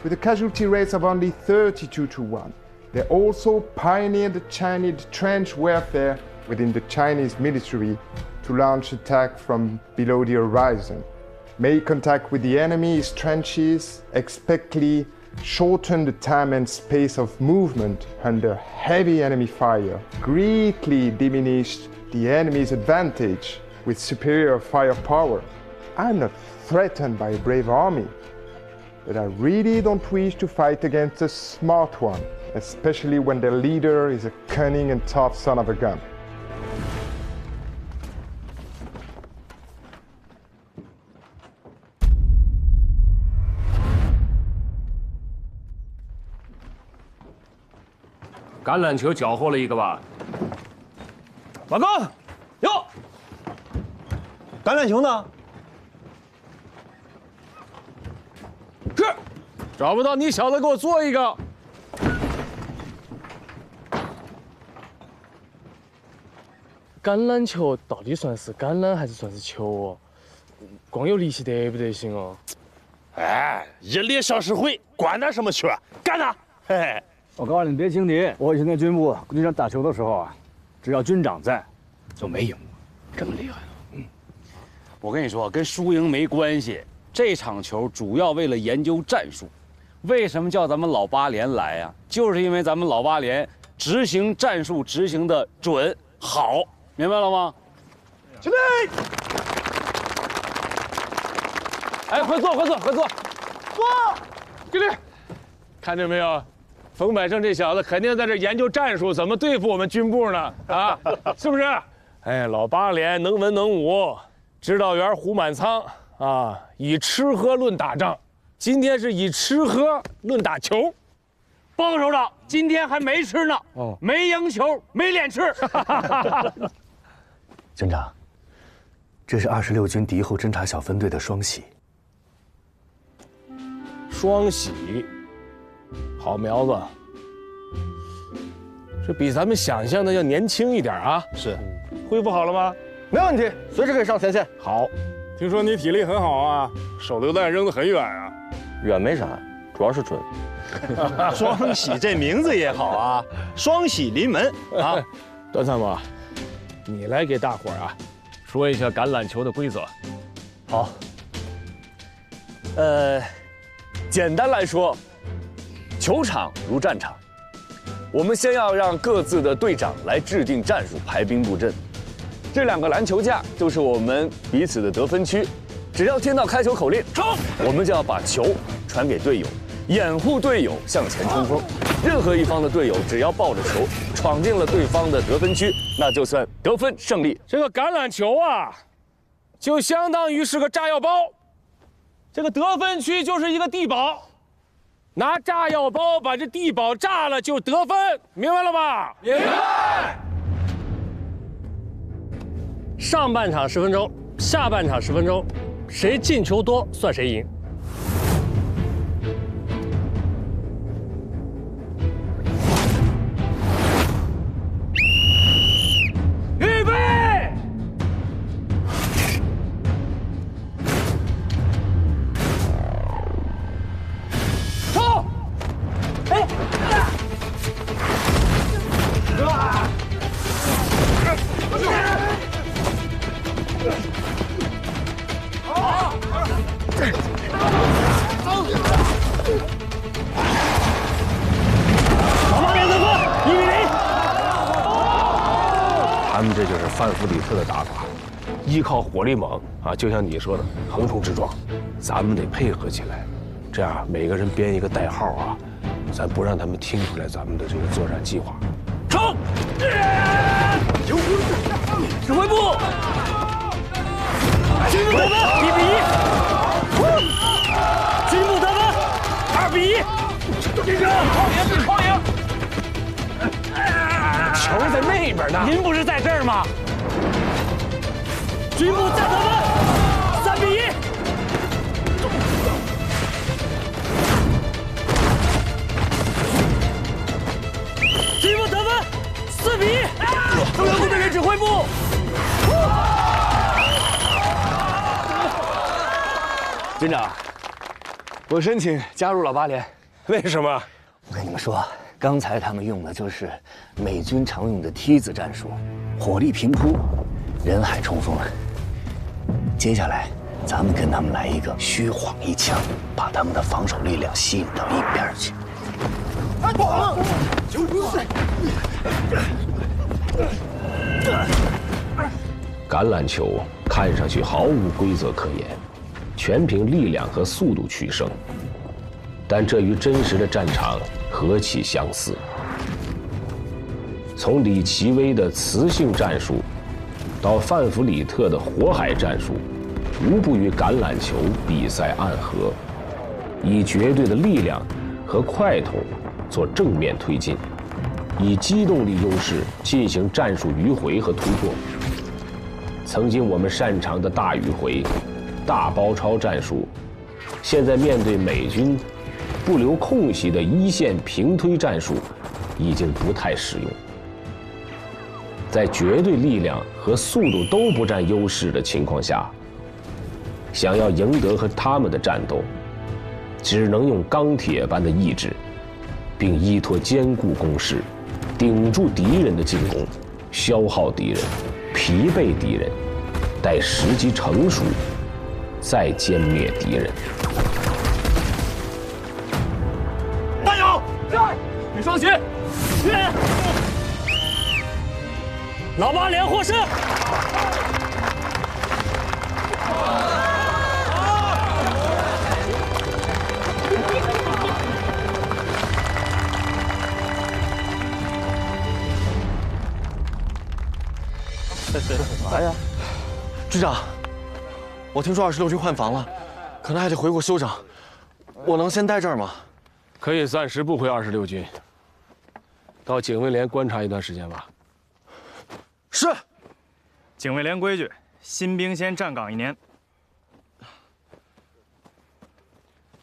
with a casualty rate of only 32 to 1. They also pioneered the Chinese trench warfare within the Chinese military to launch attack from below the horizon, make contact with the enemy's trenches, expectedly shorten the time and space of movement under heavy enemy fire, greatly diminished the enemy's advantage with superior firepower. I'm not threatened by a brave army, but I really don't wish to fight against a smart one, especially when their leader is a cunning and tough son of a gun.橄榄球缴获了一个吧？报告，哟，橄榄球呢？是，找不到你小子给我做一个。橄榄球到底算是橄榄还是算是球哦？光有力气得不得行哦？哎，一力小时会，管他什么球，干他！嘿嘿。我告诉你，别轻敌。我以前在军部跟军长打球的时候啊，只要军长在，就没赢过。这么厉害呢？我跟你说，跟输赢没关系。这场球主要为了研究战术。为什么叫咱们老8连来呀？就是因为咱们老8连执行战术执行的准好，明白了吗？起来！哎，快坐！坐！给你，看见没有？冯百胜这小子肯定在这研究战术，怎么对付我们军部呢？啊，是不是？哎，老8连能文能武，指导员胡满仓啊，以吃喝论打仗。今天是以吃喝论打球。报告首长，今天还没吃呢，没赢球，没脸吃。军长，这是26军敌后侦察小分队的双喜。双喜。好苗子，这比咱们想象的要年轻一点啊！是，恢复好了吗？没问题，随时可以上前线。好，听说你体力很好啊，手榴弹扔得很远啊？远没啥，主要是准。双喜这名字也好啊，双喜临门啊！段参谋，你来给大伙儿啊说一下橄榄球的规则。好。简单来说，球场如战场，我们先要让各自的队长来制定战术，排兵布阵。这2个篮球架就是我们彼此的得分区，只要听到开球口令，冲，我们就要把球传给队友，掩护队友向前冲锋。任何一方的队友只要抱着球闯进了对方的得分区，那就算得分胜利。这个橄榄球啊，就相当于是个炸药包，这个得分区就是一个地堡，拿炸药包把这地堡炸了就得分，明白了吧？明白。上半场10分钟，下半场10分钟，谁进球多算谁赢。预备，冲！哎，老八连得分，1-0。他们这就是范弗里特的打法，依靠火力猛啊，就像你说的横冲直撞，咱们得配合起来，这样每个人编一个代号啊，咱不让他们听出来咱们的这个作战计划。冲！指挥部，军部得分，1-1。军部得分，2-1。匡赢！球在那边呢，您不是在这儿吗？军部再得分，3-1。军部得分，4-1。中央部队给指挥部。军长，我申请加入老八连。为什么？我跟你们说，刚才他们用的就是美军常用的梯子战术，火力平铺，人海冲锋。接下来，咱们跟他们来一个虚晃一枪，把他们的防守力量吸引到一边去。橄榄球看上去毫无规则可言，全凭力量和速度取胜，但这与真实的战场何其相似！从李奇微的磁性战术，到范弗里特的火海战术，无不与橄榄球比赛暗合，以绝对的力量和快统做正面推进，以机动力优势进行战术迂回和突破。曾经我们擅长的大迂回、大包抄战术，现在面对美军不留空隙的一线平推战术，已经不太实用。在绝对力量和速度都不占优势的情况下，想要赢得和他们的战斗，只能用钢铁般的意志，并依托坚固工事，顶住敌人的进攻，消耗敌人，疲惫敌人，待时机成熟，再歼灭敌人。加油！举双旗！老八连获胜！哎呀，局长，我听说26军换防了，可能还得回国休整。我能先待这儿吗？可以暂时不回26军，到警卫连观察一段时间吧。是。警卫连规矩，新兵先站岗1年。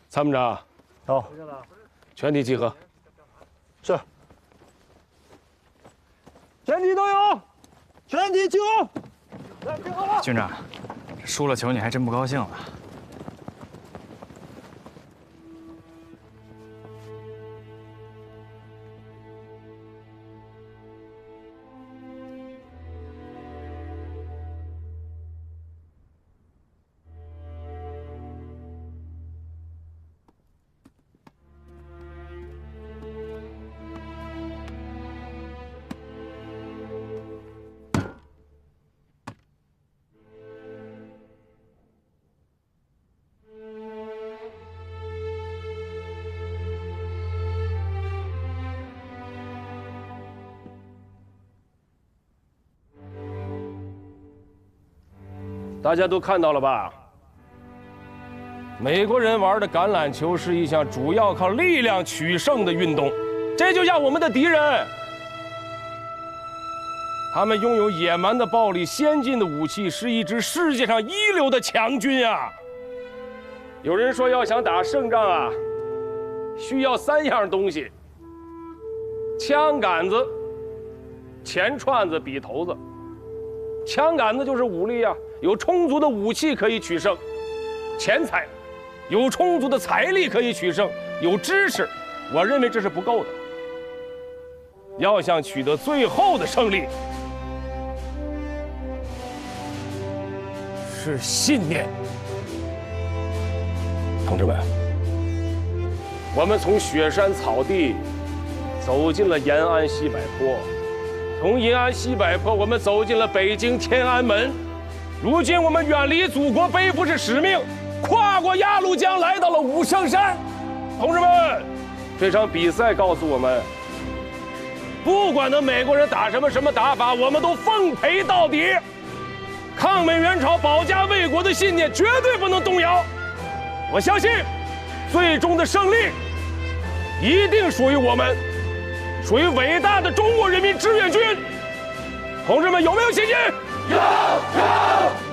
参谋长，到，全体集合。是。全体都有，全体集合。军长，输了球你还真不高兴了。大家都看到了吧？美国人玩的橄榄球是一项主要靠力量取胜的运动，这就像我们的敌人。他们拥有野蛮的暴力、先进的武器，是一支世界上一流的强军啊！有人说，要想打胜仗啊，需要3样东西：枪杆子、钱串子、笔头子。枪杆子就是武力啊，有充足的武器可以取胜；钱财，有充足的财力可以取胜；有知识，我认为这是不够的。要想取得最后的胜利，是信念。同志们，我们从雪山草地走进了延安西柏坡，从延安西柏坡我们走进了北京天安门。如今我们远离祖国，背负着使命，跨过鸭绿江来到了武胜山。同志们，这场比赛告诉我们，不管那美国人打什么打法，我们都奉陪到底。抗美援朝、保家卫国的信念绝对不能动摇。我相信，最终的胜利一定属于我们，属于伟大的中国人民志愿军。同志们，有没有信心？有。